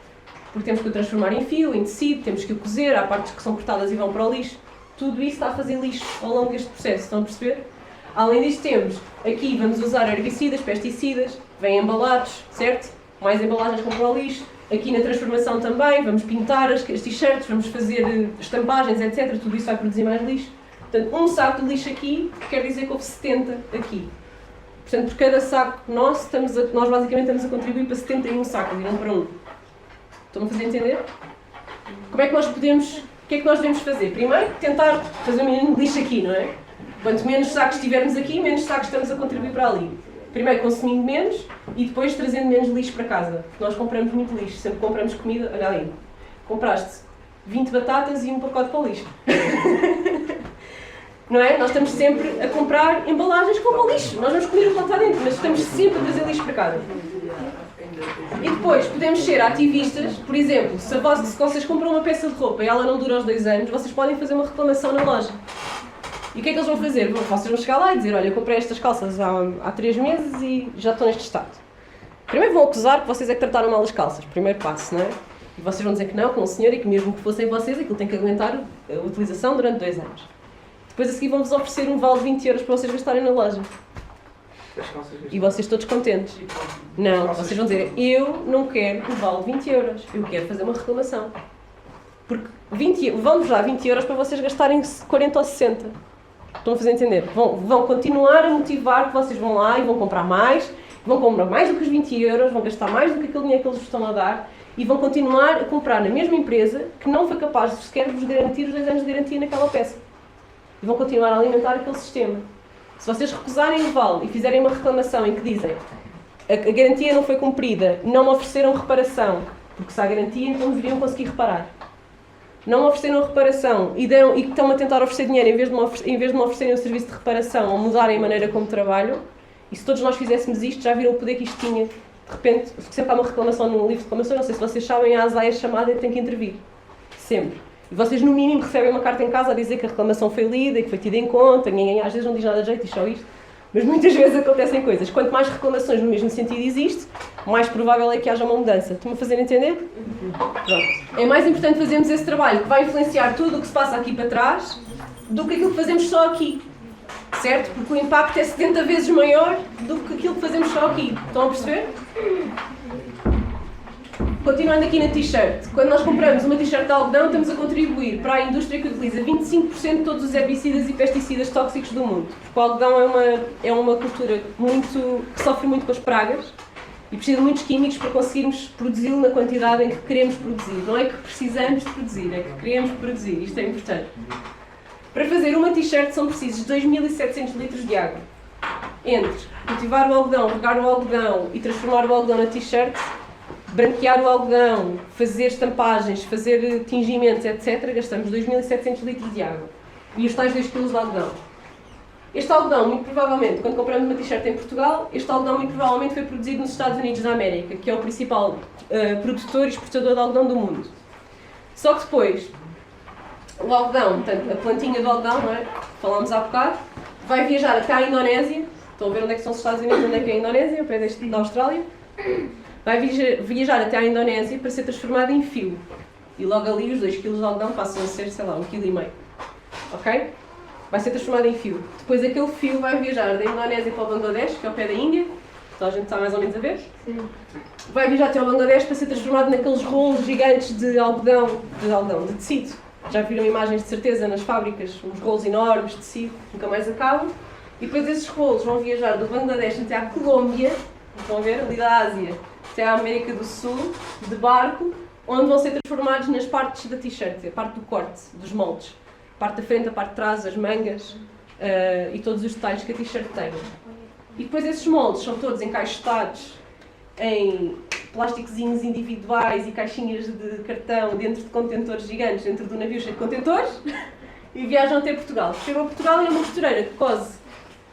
Porque temos que o transformar em fio, em tecido, temos que o cozer, há partes que são cortadas e vão para o lixo. Tudo isso está a fazer lixo ao longo deste processo, estão a perceber? Além disto temos, aqui vamos usar herbicidas, pesticidas, vêm embalados, certo? Mais embalagens vão para o lixo. Aqui na transformação também, vamos pintar as t-shirts, vamos fazer estampagens, etc. Tudo isso vai produzir mais lixo. Portanto, um saco de lixo aqui quer dizer que houve 70 aqui. Portanto, por cada saco nosso, nós basicamente estamos a contribuir para 71 sacos, e não para um. Estão-me a fazer entender? Como é que nós podemos... O que é que nós devemos fazer? Primeiro, tentar fazer um mínimo de lixo aqui, não é? Quanto menos sacos tivermos aqui, menos sacos estamos a contribuir para ali. Primeiro consumindo menos e depois trazendo menos lixo para casa. Porque nós compramos muito lixo. Sempre compramos comida... Olha ali. Compraste 20 batatas e um pacote para o lixo. Não é? Nós estamos sempre a comprar embalagens com o lixo. Nós vamos comer o que lá está dentro, mas estamos sempre a trazer lixo para casa. E depois podemos ser ativistas, por exemplo, se vocês compram uma peça de roupa e ela não dura os 2 anos, vocês podem fazer uma reclamação na loja. E o que é que eles vão fazer? Vocês vão chegar lá e dizer, olha, eu comprei estas calças há 3 meses e já estão neste estado. Primeiro vão acusar que vocês é que trataram mal as calças, primeiro passo, não é? E vocês vão dizer que não, senhor, e que mesmo que fossem vocês, aquilo tem que aguentar a utilização durante 2 anos. Depois a seguir vão-vos oferecer um vale de 20 euros para vocês gastarem na loja. E vocês todos contentes. Não, vocês vão dizer, eu não quero o vale de 20 euros, eu quero fazer uma reclamação. Porque vão-vos dar 20 euros para vocês gastarem 40 ou 60. Estão a fazer entender? Vão continuar a motivar que vocês vão lá e vão comprar mais, vão comprar mais do que os 20 euros, vão gastar mais do que aquele dinheiro que eles vos estão a dar e vão continuar a comprar na mesma empresa que não foi capaz de sequer vos garantir os 2 anos de garantia naquela peça. E vão continuar a alimentar aquele sistema. Se vocês recusarem o vale e fizerem uma reclamação em que dizem a garantia não foi cumprida, não me ofereceram reparação, porque se há garantia então deveriam conseguir reparar. Não me ofereceram reparação e estão a tentar oferecer dinheiro em vez de me oferecerem o serviço de reparação ou mudarem a maneira como trabalham, e se todos nós fizéssemos isto, já viram o poder que isto tinha. De repente, sempre há uma reclamação num livro de reclamação, não sei se vocês sabem, a ASAE é chamada e tem que intervir. Sempre. E vocês, no mínimo, recebem uma carta em casa a dizer que a reclamação foi lida e que foi tida em conta. Ninguém às vezes não diz nada de jeito, diz só isto. Mas muitas vezes acontecem coisas. Quanto mais reclamações no mesmo sentido existe, mais provável é que haja uma mudança. Estão-me a fazer entender? Pronto. É mais importante fazermos esse trabalho que vai influenciar tudo o que se passa aqui para trás do que aquilo que fazemos só aqui. Certo? Porque o impacto é 70 vezes maior do que aquilo que fazemos só aqui. Estão a perceber? Continuando aqui na t-shirt. Quando nós compramos uma t-shirt de algodão, estamos a contribuir para a indústria que utiliza 25% de todos os herbicidas e pesticidas tóxicos do mundo. Porque o algodão é uma cultura que sofre muito com as pragas e precisa de muitos químicos para conseguirmos produzi-lo na quantidade em que queremos produzir. Não é que precisamos de produzir, é que queremos produzir. Isto é importante. Para fazer uma t-shirt são precisos 2.700 litros de água. Entre cultivar o algodão, regar o algodão e transformar o algodão na t-shirt, branquear o algodão, fazer estampagens, fazer tingimentos, etc., gastamos 2.700 litros de água. E os tais 2 kg de algodão. Este algodão, muito provavelmente, quando compramos uma t-shirt em Portugal, este algodão muito provavelmente foi produzido nos Estados Unidos da América, que é o principal produtor e exportador de algodão do mundo. Só que depois, o algodão, portanto, a plantinha do algodão, não é? Falámos há bocado, vai viajar até à Indonésia. Estão a ver onde é que são os Estados Unidos, onde é que é a Indonésia, ao pé da Austrália. Vai viajar até à Indonésia para ser transformado em fio. E logo ali os 2 kg de algodão passam a ser, sei lá, 1,5 kg. Ok? Vai ser transformado em fio. Depois aquele fio vai viajar da Indonésia para o Bangladesh, que é ao pé da Índia. Então a gente está mais ou menos a ver? Sim. Vai viajar até ao Bangladesh para ser transformado naqueles rolos gigantes de algodão, de tecido. Já viram imagens de certeza nas fábricas, uns rolos enormes de tecido, nunca mais acabam. E depois esses rolos vão viajar do Bangladesh até à Colômbia, estão a ver, ali da Ásia, até à América do Sul, de barco, onde vão ser transformados nas partes da t-shirt, a parte do corte, dos moldes. A parte da frente, a parte de trás, as mangas e todos os detalhes que a t-shirt tem. E depois esses moldes são todos encaixotados em plásticozinhos individuais e caixinhas de cartão dentro de contentores gigantes, dentro do navio cheio de contentores, e viajam até Portugal. Chegam a Portugal e é uma costureira que cose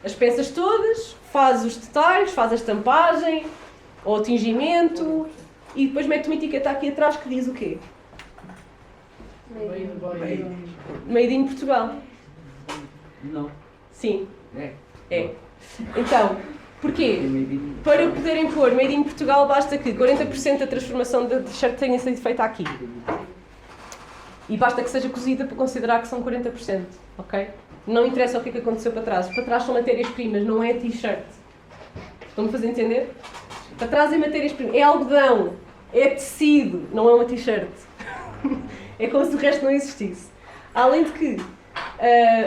as peças todas, faz os detalhes, faz a estampagem, ou o tingimento, e depois mete uma etiqueta aqui atrás que diz o quê? Made in Portugal. Não. Sim. É. Então, porquê? Para poderem pôr Made in Portugal basta que 40% da transformação da t-shirt tenha sido feita aqui. E basta que seja cozida para considerar que são 40%, ok? Não interessa o que é que aconteceu para trás. Para trás são matérias-primas, não é t-shirt. Estão-me a fazer entender? Para trás é matérias-primas, é algodão, é tecido, não é uma t-shirt. É como se o resto não existisse. Além de que,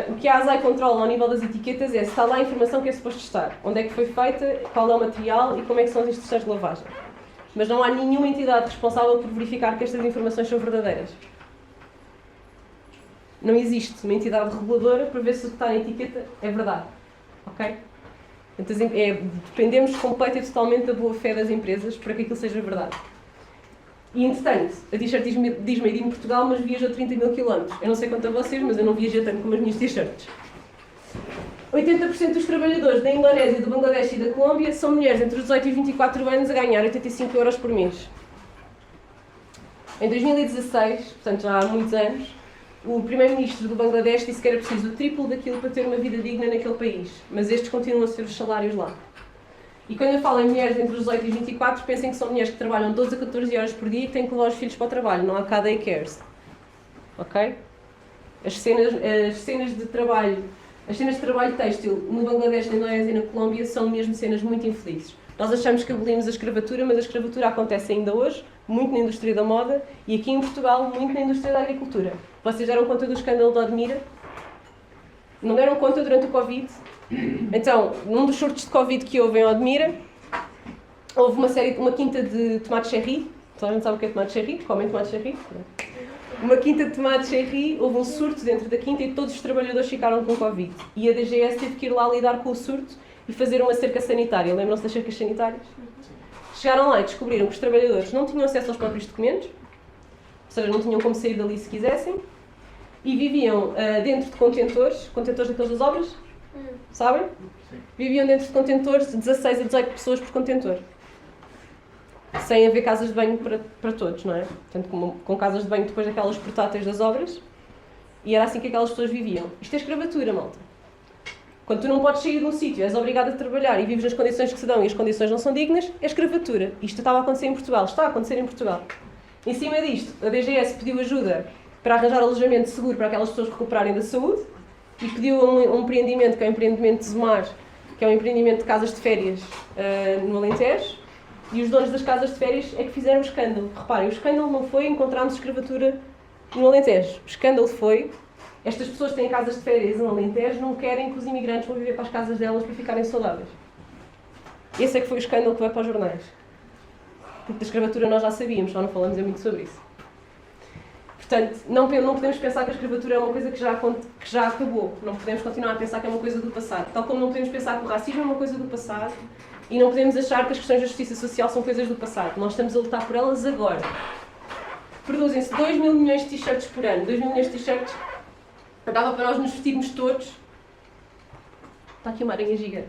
o que a ASAI controla ao nível das etiquetas é se está lá a informação que é suposto estar. Onde é que foi feita, qual é o material e como é que são as instruções de lavagem. Mas não há nenhuma entidade responsável por verificar que estas informações são verdadeiras. Não existe uma entidade reguladora para ver se o que está na etiqueta é verdade. Ok? Então, dependemos completa e totalmente da boa fé das empresas para que aquilo seja verdade. E, entretanto, a t-shirt diz Made in Portugal, mas viajou 30 mil km. Eu não sei quanto a vocês, mas eu não viajei tanto como as minhas t-shirts. 80% dos trabalhadores da Indonésia, do Bangladesh e da Colômbia são mulheres entre os 18 e 24 anos a ganhar 85 euros por mês. Em 2016, portanto já há muitos anos, o primeiro-ministro do Bangladesh disse que era preciso o triplo daquilo para ter uma vida digna naquele país. Mas estes continuam a ser os salários lá. E quando eu falo em mulheres entre os 18 e 24, pensem que são mulheres que trabalham 12 a 14 horas por dia e têm que levar os filhos para o trabalho, não há cá daycares. Ok? As cenas de trabalho têxtil no Bangladesh, na Indonésia e na Colômbia são mesmo cenas muito infelizes. Nós achamos que abolimos a escravatura, mas a escravatura acontece ainda hoje, muito na indústria da moda e aqui em Portugal, muito na indústria da agricultura. Vocês deram conta do escândalo de Odmira? Não deram conta durante o Covid? Então, num dos surtos de Covid que houve em Odmira, houve uma quinta de tomate cherry. Toda a gente sabe o que é tomate cherry? Comem tomate cherry? Uma quinta de tomate cherry, houve um surto dentro da quinta e todos os trabalhadores ficaram com Covid. E a DGS teve que ir lá lidar com o surto e fazer uma cerca sanitária. Lembram-se das cercas sanitárias? Chegaram lá e descobriram que os trabalhadores não tinham acesso aos próprios documentos, ou seja, não tinham como sair dali se quisessem, e viviam dentro de contentores daqueles das obras, sabem? Viviam dentro de contentores de 16 a 18 pessoas por contentor. Sem haver casas de banho para todos, não é? Portanto, com casas de banho depois daquelas portáteis das obras, e era assim que aquelas pessoas viviam. Isto é escravatura, malta. Quando tu não podes sair de um sítio, és obrigado a trabalhar e vives nas condições que se dão e as condições não são dignas, é escravatura. Isto estava a acontecer em Portugal, está a acontecer em Portugal. Em cima disto, a DGS pediu ajuda para arranjar alojamento seguro para aquelas pessoas recuperarem da saúde e pediu um empreendimento, que é o empreendimento de Zomar, que é um empreendimento de casas de férias no Alentejo, e os donos das casas de férias é que fizeram o escândalo. Reparem, o escândalo não foi encontrarmos escravatura no Alentejo. O escândalo foi, estas pessoas que têm casas de férias no Alentejo não querem que os imigrantes vão viver para as casas delas para ficarem saudáveis. Esse é que foi o escândalo que vai para os jornais. Porque da escravatura nós já sabíamos, só não falamos muito sobre isso. Portanto, não podemos pensar que a escravatura é uma coisa que já acabou. Não podemos continuar a pensar que é uma coisa do passado. Tal como não podemos pensar que o racismo é uma coisa do passado e não podemos achar que as questões da justiça social são coisas do passado. Nós estamos a lutar por elas agora. Produzem-se 2 mil milhões de t-shirts por ano. 2 mil milhões de t-shirts dava para nós nos vestirmos todos. Está aqui uma aranha gigante.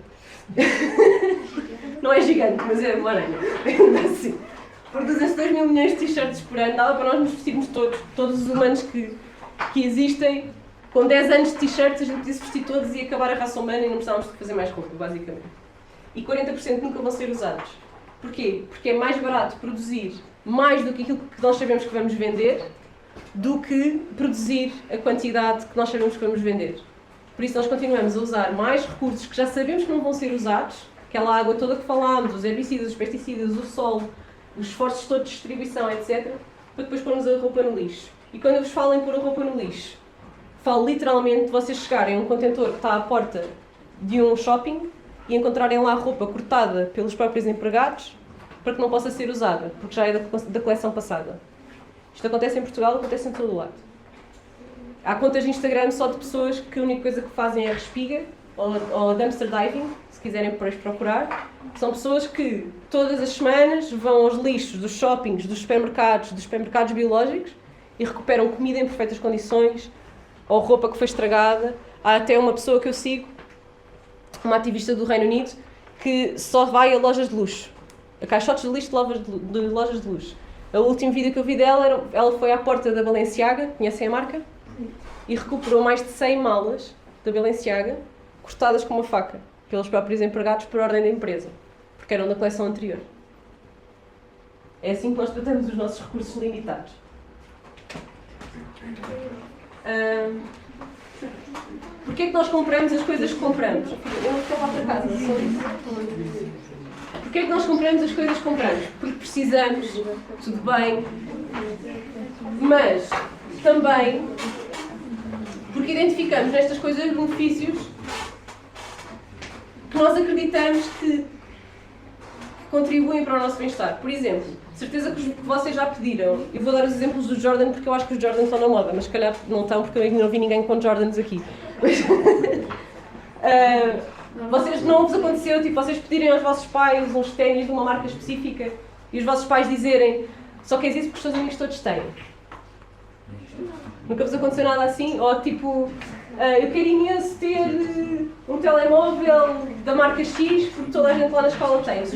Não é gigante, mas é uma aranha. Assim. Produzem-se 2 mil milhões de t-shirts por ano, dava para nós nos vestirmos todos os humanos que existem. Com 10 anos de t-shirts a gente podia se vestir todos e acabar a raça humana e não precisávamos de fazer mais roupa, basicamente. E 40% nunca vão ser usados. Porquê? Porque é mais barato produzir mais do que aquilo que nós sabemos que vamos vender do que produzir a quantidade que nós sabemos que vamos vender. Por isso nós continuamos a usar mais recursos que já sabemos que não vão ser usados, aquela água toda que falámos, os herbicidas, os pesticidas, o solo, os esforços todos de distribuição, etc., para depois pormos a roupa no lixo. E quando eu vos falo em pôr a roupa no lixo, falo literalmente de vocês chegarem a um contentor que está à porta de um shopping e encontrarem lá a roupa cortada pelos próprios empregados para que não possa ser usada, porque já é da coleção passada. Isto acontece em Portugal, acontece em todo o lado. Há contas de Instagram só de pessoas que a única coisa que fazem é respiga ou dumpster diving, se quiserem depois procurar. São pessoas que todas as semanas vão aos lixos dos shoppings, dos supermercados biológicos e recuperam comida em perfeitas condições ou roupa que foi estragada. Há até uma pessoa que eu sigo, uma ativista do Reino Unido, que só vai a lojas de luxo, a caixotes de lixo de lojas de luxo. O último vídeo que eu vi dela, ela foi à porta da Balenciaga, conhecem a marca? E recuperou mais de 100 malas da Balenciaga, cortadas com uma faca, pelos próprios empregados por ordem da empresa, porque eram da coleção anterior. É assim que nós tratamos os nossos recursos limitados. Porquê é que nós compramos as coisas que compramos? Eu vou lá para casa, só isso. Porquê é que nós compramos as coisas que compramos? Porque precisamos, tudo bem, mas também porque identificamos nestas coisas benefícios que nós acreditamos que contribuem para o nosso bem-estar. Por exemplo, certeza que vocês já pediram, eu vou dar os exemplos do Jordan porque eu acho que os Jordans estão na moda, mas se calhar não estão porque eu ainda não vi ninguém com Jordans aqui. Vocês não vos aconteceu, tipo, vocês pedirem aos vossos pais uns ténis de uma marca específica e os vossos pais dizerem só queres isso porque os teus amigos todos têm? Nunca vos aconteceu nada assim? Ou tipo, eu quero imenso ter um telemóvel da marca X porque toda a gente lá na escola tem. Os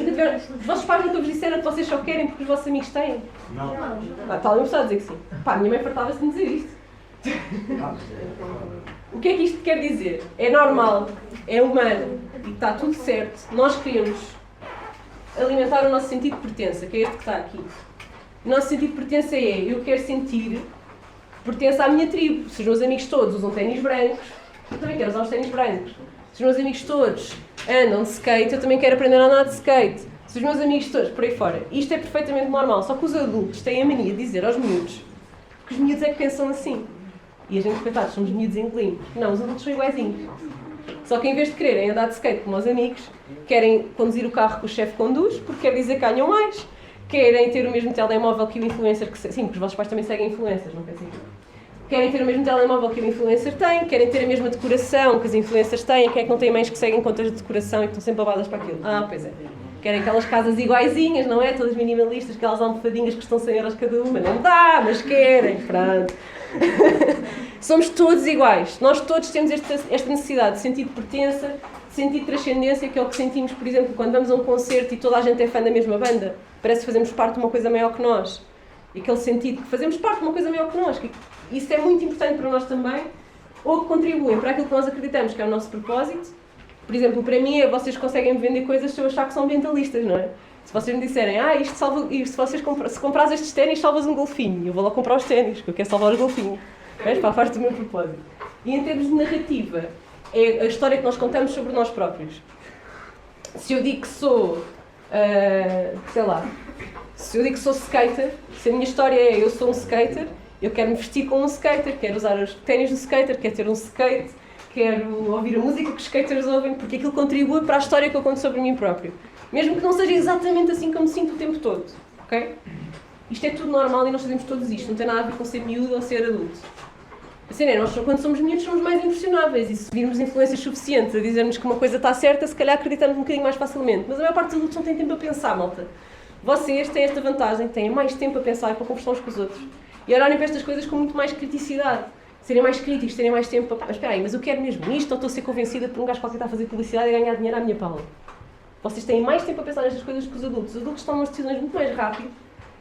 vossos pais nunca vos disseram que vocês só querem porque os vossos amigos têm? Não. Está ali a dizer que sim. Pá, a minha mãe fartava-se de me dizer isto. O que é que isto quer dizer? É normal, é humano e está tudo certo. Nós queremos alimentar o nosso sentido de pertença, que é este que está aqui. O nosso sentido de pertença é, eu quero sentir pertença à minha tribo. Se os meus amigos todos usam ténis brancos, eu também quero usar os ténis brancos. Se os meus amigos todos andam de skate, eu também quero aprender a andar de skate. Se os meus amigos todos, por aí fora. Isto é perfeitamente normal, só que os adultos têm a mania de dizer aos miúdos que os miúdos é que pensam assim. E a gente, coitados, somos miúdos e engolimos. Não, os adultos são iguaizinhos. Só que em vez de quererem andar de skate como os amigos, querem conduzir o carro que o chefe conduz, porque quer dizer que ganham mais. Querem ter o mesmo telemóvel que o influencer que... Sim, porque os vossos pais também seguem influencers, não pensem que... Querem ter o mesmo telemóvel que o influencer tem, querem ter a mesma decoração que os influencers têm. Quem é que não tem mães que seguem contas de decoração e que estão sempre babadas para aquilo? Ah, pois é. Querem aquelas casas iguaizinhas, não é? Todas minimalistas, aquelas almofadinhas que custam 100 euros cada uma. Não dá, mas querem, pronto. Somos todos iguais. Nós todos temos esta necessidade de sentir de pertença, de sentir de transcendência, que é o que sentimos, por exemplo, quando vamos a um concerto e toda a gente é fã da mesma banda. Parece que fazemos parte de uma coisa maior que nós. E aquele sentido que fazemos parte de uma coisa maior que nós. Isso é muito importante para nós também, ou que contribuem para aquilo que nós acreditamos que é o nosso propósito. Por exemplo, para mim, vocês conseguem vender coisas se eu achar que são ambientalistas, não é? Se vocês me disserem, isto salva, se comprares estes ténis, salvas um golfinho. Eu vou lá comprar os ténis, porque eu quero salvar os golfinhos. Mas, faz do meu propósito. E em termos de narrativa, é a história que nós contamos sobre nós próprios. Se eu digo que sou, sei lá, se eu digo que sou skater, se a minha história é eu sou um skater, eu quero me vestir como um skater, quero usar os ténis do skater, quero ter um skate, quero ouvir a música que os skaters ouvem, porque aquilo contribui para a história que eu conto sobre mim próprio. Mesmo que não seja exatamente assim como me sinto o tempo todo, ok? Isto é tudo normal e nós fazemos todos isto, não tem nada a ver com ser miúdo ou ser adulto. Assim, nós quando somos miúdos somos mais impressionáveis e se virmos influências suficientes a dizermos que uma coisa está certa, se calhar acreditamos um bocadinho mais facilmente. Mas a maior parte dos adultos não tem tempo a pensar, malta. Vocês têm esta vantagem, têm mais tempo a pensar e para conversar uns com os outros. E olharem para estas coisas com muito mais criticidade. Serem mais críticos, terem mais tempo para... Mas espera aí, mas eu quero mesmo isto ou estou a ser convencida por um gajo qualquer que está a fazer publicidade e a ganhar dinheiro à minha pala? Vocês têm mais tempo a pensar nestas coisas que os adultos. Os adultos tomam as decisões muito mais rápido.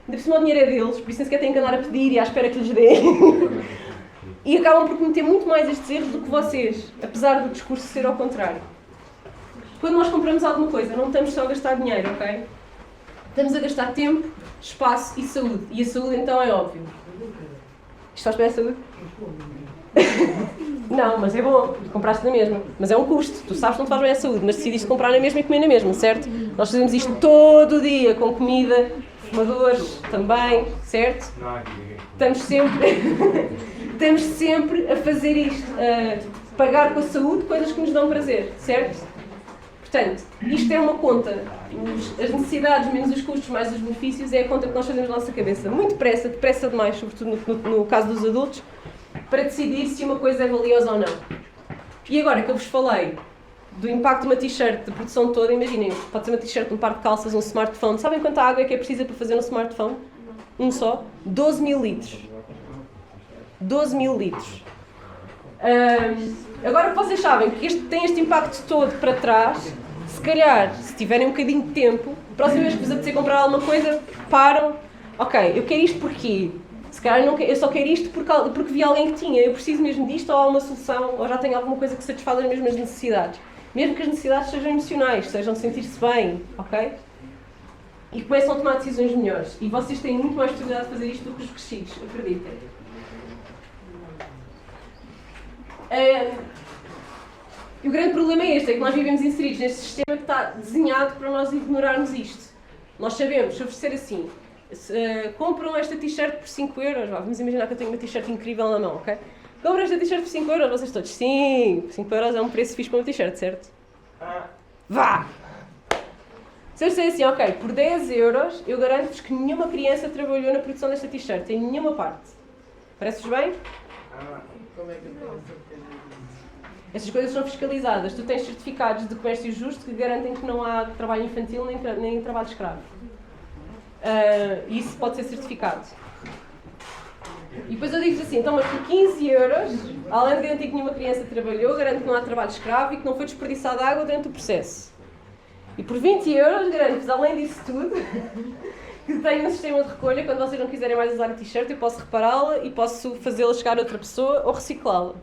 Ainda por cima o dinheiro é deles, por isso nem sequer têm que andar a pedir e à espera que lhes deem. E acabam por cometer muito mais estes erros do que vocês, apesar do discurso ser ao contrário. Quando nós compramos alguma coisa, não estamos só a gastar dinheiro, ok? Estamos a gastar tempo, espaço e saúde. E a saúde, então, é óbvio. Isto faz bem a saúde? Não, mas é bom. Compraste na mesma. Mas é um custo. Tu sabes que não te faz bem a saúde, mas decidiste comprar na mesma e comer na mesma, certo? Nós fazemos isto todo o dia, com comida, fumadores também, certo? Estamos sempre a fazer isto, a pagar com a saúde coisas que nos dão prazer, certo? Portanto, isto é uma conta. As necessidades menos os custos mais os benefícios é a conta que nós fazemos na nossa cabeça. Muito depressa demais, sobretudo no caso dos adultos, para decidir se uma coisa é valiosa ou não. E agora que eu vos falei do impacto de uma t-shirt, da produção toda, imaginem, pode ser uma t-shirt, um par de calças, um smartphone. Sabem quanta água é que é precisa para fazer um smartphone? Um só? 12 mil litros. 12 mil litros. Agora que vocês sabem que tem este impacto todo para trás, se calhar, se tiverem um bocadinho de tempo, a próxima vez que vos apetecer comprar alguma coisa, param. Ok, eu quero isto porquê? Se calhar eu só quero isto porque vi alguém que tinha. Eu preciso mesmo disto, ou há uma solução, ou já tenho alguma coisa que satisfaz as mesmas necessidades. Mesmo que as necessidades sejam emocionais, sejam de sentir-se bem, ok? E começam a tomar decisões melhores. E vocês têm muito mais possibilidade de fazer isto do que os crescidos, acreditem. E o grande problema é este, é que nós vivemos inseridos neste sistema que está desenhado para nós ignorarmos isto. Nós sabemos, se eu oferecer assim, compram esta t-shirt por 5 euros, vamos imaginar que eu tenho uma t-shirt incrível na mão, ok? Compram esta t-shirt por 5 euros, vocês todos, sim, 5 euros é um preço fixe para uma t-shirt, certo? Vá! Se eu disser assim, ok, por 10 euros, eu garanto-vos que nenhuma criança trabalhou na produção desta t-shirt, em nenhuma parte. Parece-vos bem? Como é que eu tenho certeza? Essas coisas são fiscalizadas. Tu tens certificados de comércio justo que garantem que não há trabalho infantil nem trabalho escravo. Isso pode ser certificado. E depois eu digo assim, então, mas por 15 euros, além de garantir que nenhuma criança trabalhou, garanto que não há trabalho escravo e que não foi desperdiçada água durante o processo. E por 20 euros, garanto-vos, além disso tudo, que tenho um sistema de recolha. Quando vocês não quiserem mais usar a t-shirt, eu posso repará-la e posso fazê-la chegar a outra pessoa ou reciclá-la.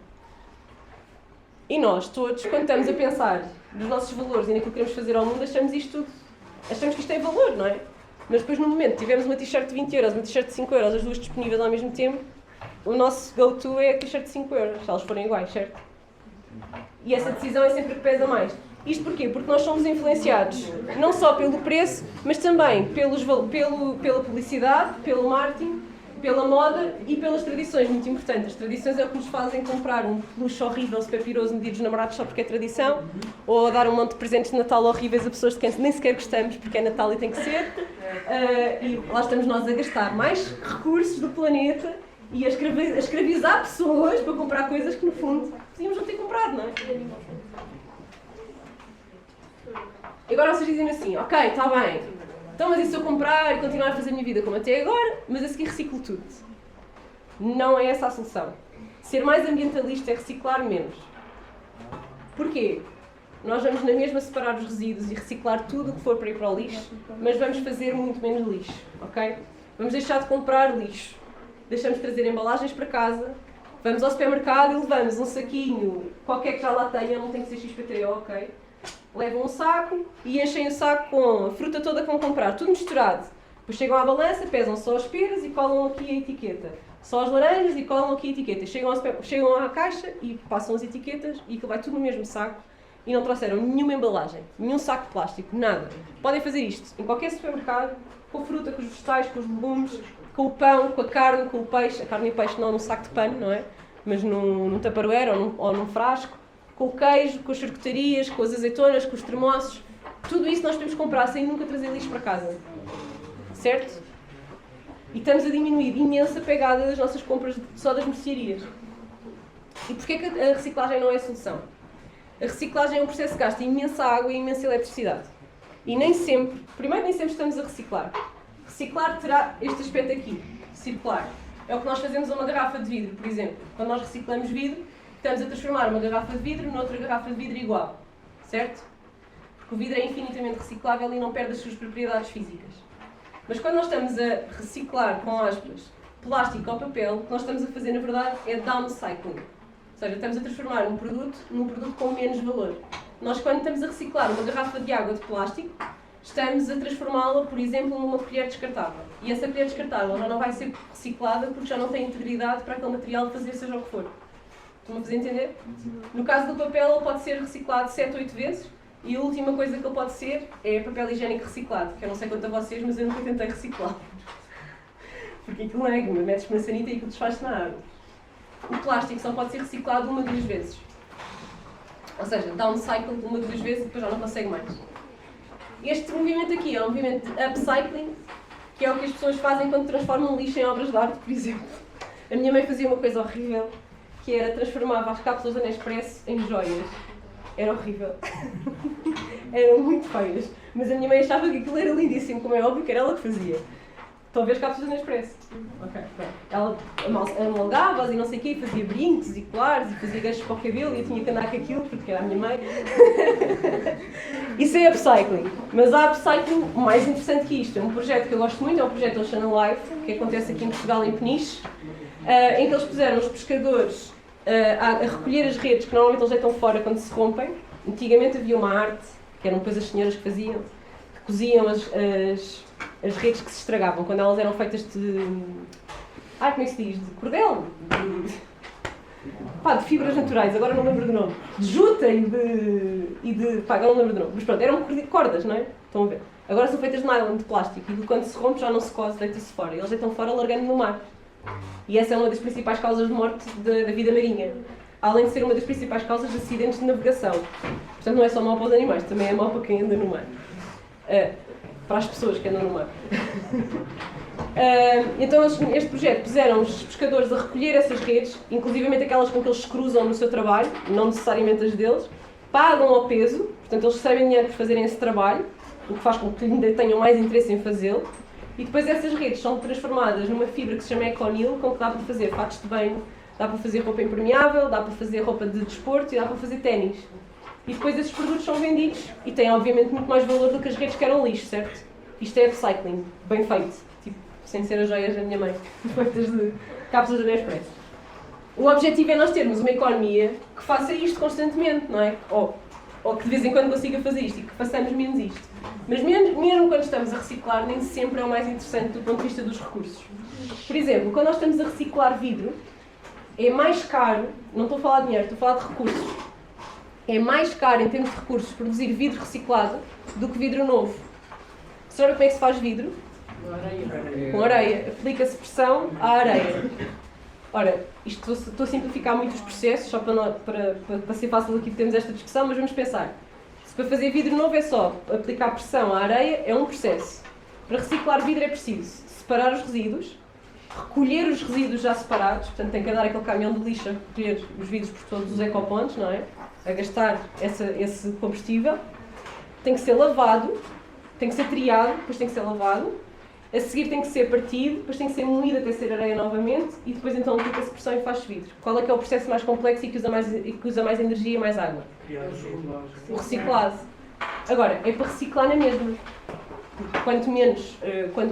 E nós todos, quando estamos a pensar nos nossos valores e naquilo que queremos fazer ao mundo, achamos isto tudo. Achamos que isto tem valor, não é? Mas depois, no momento, tivemos uma t-shirt de 20 euros, uma t-shirt de 5 euros, as duas disponíveis ao mesmo tempo, o nosso go-to é a t-shirt de 5 euros, se elas forem iguais, certo? E essa decisão é sempre a que pesa mais. Isto porquê? Porque nós somos influenciados não só pelo preço, mas também pela publicidade, pelo marketing, pela moda e pelas tradições, muito importante. As tradições é o que nos fazem comprar um peluche horrível, super piroso no dia dos namorados só porque é tradição, ou dar um monte de presentes de Natal horríveis a pessoas de quem nem sequer gostamos porque é Natal e tem que ser. E lá estamos nós a gastar mais recursos do planeta e a escravizar pessoas para comprar coisas que, no fundo, podíamos não ter comprado, não é? Agora vocês dizem assim, ok, está bem, então mas e se eu comprar e continuar a fazer a minha vida como até agora, mas a seguir reciclo tudo? Não é essa a solução. Ser mais ambientalista é reciclar menos. Porquê? Nós vamos na mesma separar os resíduos e reciclar tudo o que for para ir para o lixo, mas vamos fazer muito menos lixo, ok? Vamos deixar de comprar lixo, deixamos de trazer embalagens para casa, vamos ao supermercado e levamos um saquinho, qualquer que já lá tenha, não tem que ser XPTO, ok? Levam um saco e enchem o saco com a fruta toda que vão comprar, tudo misturado. Depois chegam à balança, pesam só as peras e colam aqui a etiqueta. só as laranjas e colam aqui etiquetas. Chegam à caixa e passam as etiquetas e aquilo vai tudo no mesmo saco e não trouxeram nenhuma embalagem, nenhum saco de plástico, nada. Podem fazer isto em qualquer supermercado, com a fruta, com os vegetais, com os legumes, com o pão, com a carne, com o peixe. A carne e o peixe não num saco de pano, não é? Mas num tupperware ou num frasco. Com o queijo, com as charcutarias, com as azeitonas, com os termossos. Tudo isso nós podemos comprar sem nunca trazer lixo para casa. Certo? E estamos a diminuir imensa pegada das nossas compras só das mercearias. E porquê que a reciclagem não é a solução? A reciclagem é um processo que gasta imensa água e imensa eletricidade. E nem sempre estamos a reciclar. Reciclar terá este aspecto aqui, circular. É o que nós fazemos a uma garrafa de vidro, por exemplo. Quando nós reciclamos vidro, estamos a transformar uma garrafa de vidro noutra garrafa de vidro igual. Certo? Porque o vidro é infinitamente reciclável e não perde as suas propriedades físicas. Mas quando nós estamos a reciclar, com aspas, plástico ou papel, o que nós estamos a fazer, na verdade, é downcycling. Ou seja, estamos a transformar um produto num produto com menos valor. Nós, quando estamos a reciclar uma garrafa de água de plástico, estamos a transformá-la, por exemplo, numa colher descartável. E essa colher descartável já não vai ser reciclada porque já não tem integridade para aquele material fazer seja o que for. Estão a fazer entender? No caso do papel, ele pode ser reciclado 7 ou 8 vezes. E a última coisa que ele pode ser é papel higiênico reciclado, que eu não sei quanto a vocês, mas eu nunca tentei reciclar. Porque aquilo não é, metes na sanita e aquilo desfaz-se na água. O plástico só pode ser reciclado 1 ou 2 vezes. Ou seja, downcycle 1 ou 2 vezes e depois já não consegue mais. Este movimento aqui é um movimento de upcycling, que é o que as pessoas fazem quando transformam lixo em obras de arte, por exemplo. A minha mãe fazia uma coisa horrível, que era transformava as cápsulas da Nespresso em joias. Era horrível. Eram muito feias. Mas a minha mãe achava que aquilo era lindíssimo, como é óbvio que era ela que fazia. Estão a ver as cápsulas da Nespresso? Ok, pronto. Ela amalgava-as e não sei o quê, fazia brincos e colares e fazia ganchos para o cabelo e eu tinha que andar com aquilo porque era a minha mãe. Isso é upcycling. Mas há upcycling mais interessante que isto. É um projeto que eu gosto muito, é o projeto Ocean Alive, que acontece aqui em Portugal, em Peniche, em que eles puseram os pescadores a recolher as redes que normalmente eles deitam fora quando se rompem. Antigamente havia uma arte, que eram depois as senhoras que faziam, que coziam as redes que se estragavam, quando elas eram feitas de... como é que se diz? De cordel? De fibras naturais, agora não lembro do nome. De juta e de... agora não lembro do nome. Mas pronto, eram cordas, não é? Estão a ver? Agora são feitas de nylon, de plástico, e quando se rompe já não se cose, deita-se fora. E eles deitam fora largando no mar. E essa é uma das principais causas de morte da vida marinha. Além de ser uma das principais causas de acidentes de navegação. Portanto, não é só mau para os animais, também é mau para quem anda no mar. Para as pessoas que andam no mar. Então, este projeto puseram os pescadores a recolher essas redes, inclusivamente aquelas com que eles se cruzam no seu trabalho, não necessariamente as deles, pagam ao peso, portanto, eles recebem dinheiro por fazerem esse trabalho, o que faz com que ainda tenham mais interesse em fazê-lo. E depois essas redes são transformadas numa fibra que se chama Econil, com que dá para fazer fatos de banho, dá para fazer roupa impermeável, dá para fazer roupa de desporto e dá para fazer ténis. E depois esses produtos são vendidos e têm obviamente muito mais valor do que as redes que eram lixo, certo? Isto é upcycling, bem feito, tipo, sem ser as joias da minha mãe, feitas de cápsulas da Nespresso. O objetivo é nós termos uma economia que faça isto constantemente, não é? Ou que de vez em quando consiga fazer isto e que façamos menos isto. Mas mesmo quando estamos a reciclar, nem sempre é o mais interessante do ponto de vista dos recursos. Por exemplo, quando nós estamos a reciclar vidro, é mais caro, não estou a falar de dinheiro, estou a falar de recursos. É mais caro em termos de recursos produzir vidro reciclado do que vidro novo. Sabe como é que se faz vidro? Com areia. Aplica-se pressão à areia. Ora, isto estou a simplificar muito os processos, só para ser fácil aqui termos esta discussão, mas vamos pensar. Se para fazer vidro novo é só aplicar pressão à areia, é um processo. Para reciclar vidro é preciso separar os resíduos, recolher os resíduos já separados, portanto tem que andar aquele caminhão de lixo a recolher os vidros por todos os ecopontos, não é? A gastar esse combustível. Tem que ser lavado, tem que ser triado, depois tem que ser lavado. A seguir tem que ser partido, depois tem que ser moído até ser areia novamente e depois então aplica-se pressão e faz vidro. Qual é que é o processo mais complexo e que usa mais energia e mais água? O reciclado. Agora, é para reciclar na mesma. Quanto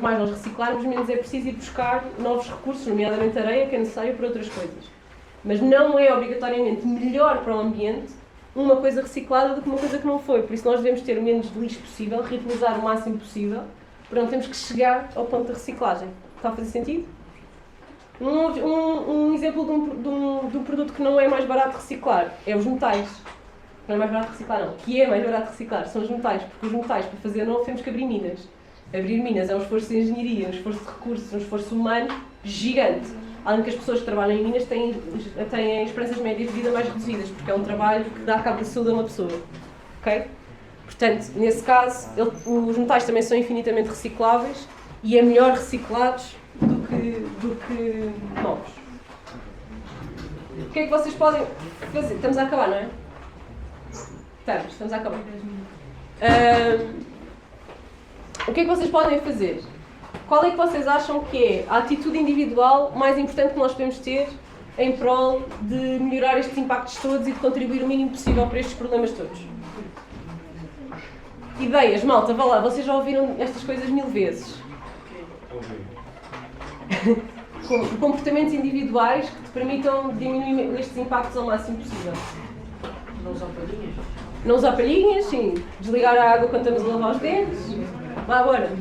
mais nós reciclarmos, menos é preciso ir buscar novos recursos, nomeadamente areia, que é necessário para outras coisas. Mas não é obrigatoriamente melhor para o ambiente uma coisa reciclada do que uma coisa que não foi. Por isso nós devemos ter o menos de lixo possível, reutilizar o máximo possível, para não termos que chegar ao ponto da reciclagem. Está a fazer sentido? Um exemplo de um produto que não é mais barato de reciclar é os metais. Não é mais barato de reciclar, não. Que é mais barato de reciclar são os metais, porque os metais, para fazer novo, temos que abrir minas. Abrir minas é um esforço de engenharia, um esforço de recursos, um esforço humano gigante. Além que as pessoas que trabalham em minas têm esperanças médias de vida mais reduzidas, porque é um trabalho que dá cabo da saúde a uma pessoa. Ok? Portanto, nesse caso, os metais também são infinitamente recicláveis e é melhor reciclados do que novos. O que é que vocês podem fazer? Estamos a acabar, não é? Estamos a acabar. O que é que vocês podem fazer? Qual é que vocês acham que é a atitude individual mais importante que nós podemos ter em prol de melhorar estes impactos todos e de contribuir o mínimo possível para estes problemas todos? Ideias, malta, vá lá, vocês já ouviram estas coisas 1000 vezes. Comportamentos individuais que te permitam diminuir estes impactos ao máximo possível. Não usar palhinhas? Não usar palhinhas, sim. Desligar a água quando estamos a lavar os dentes. Vá agora.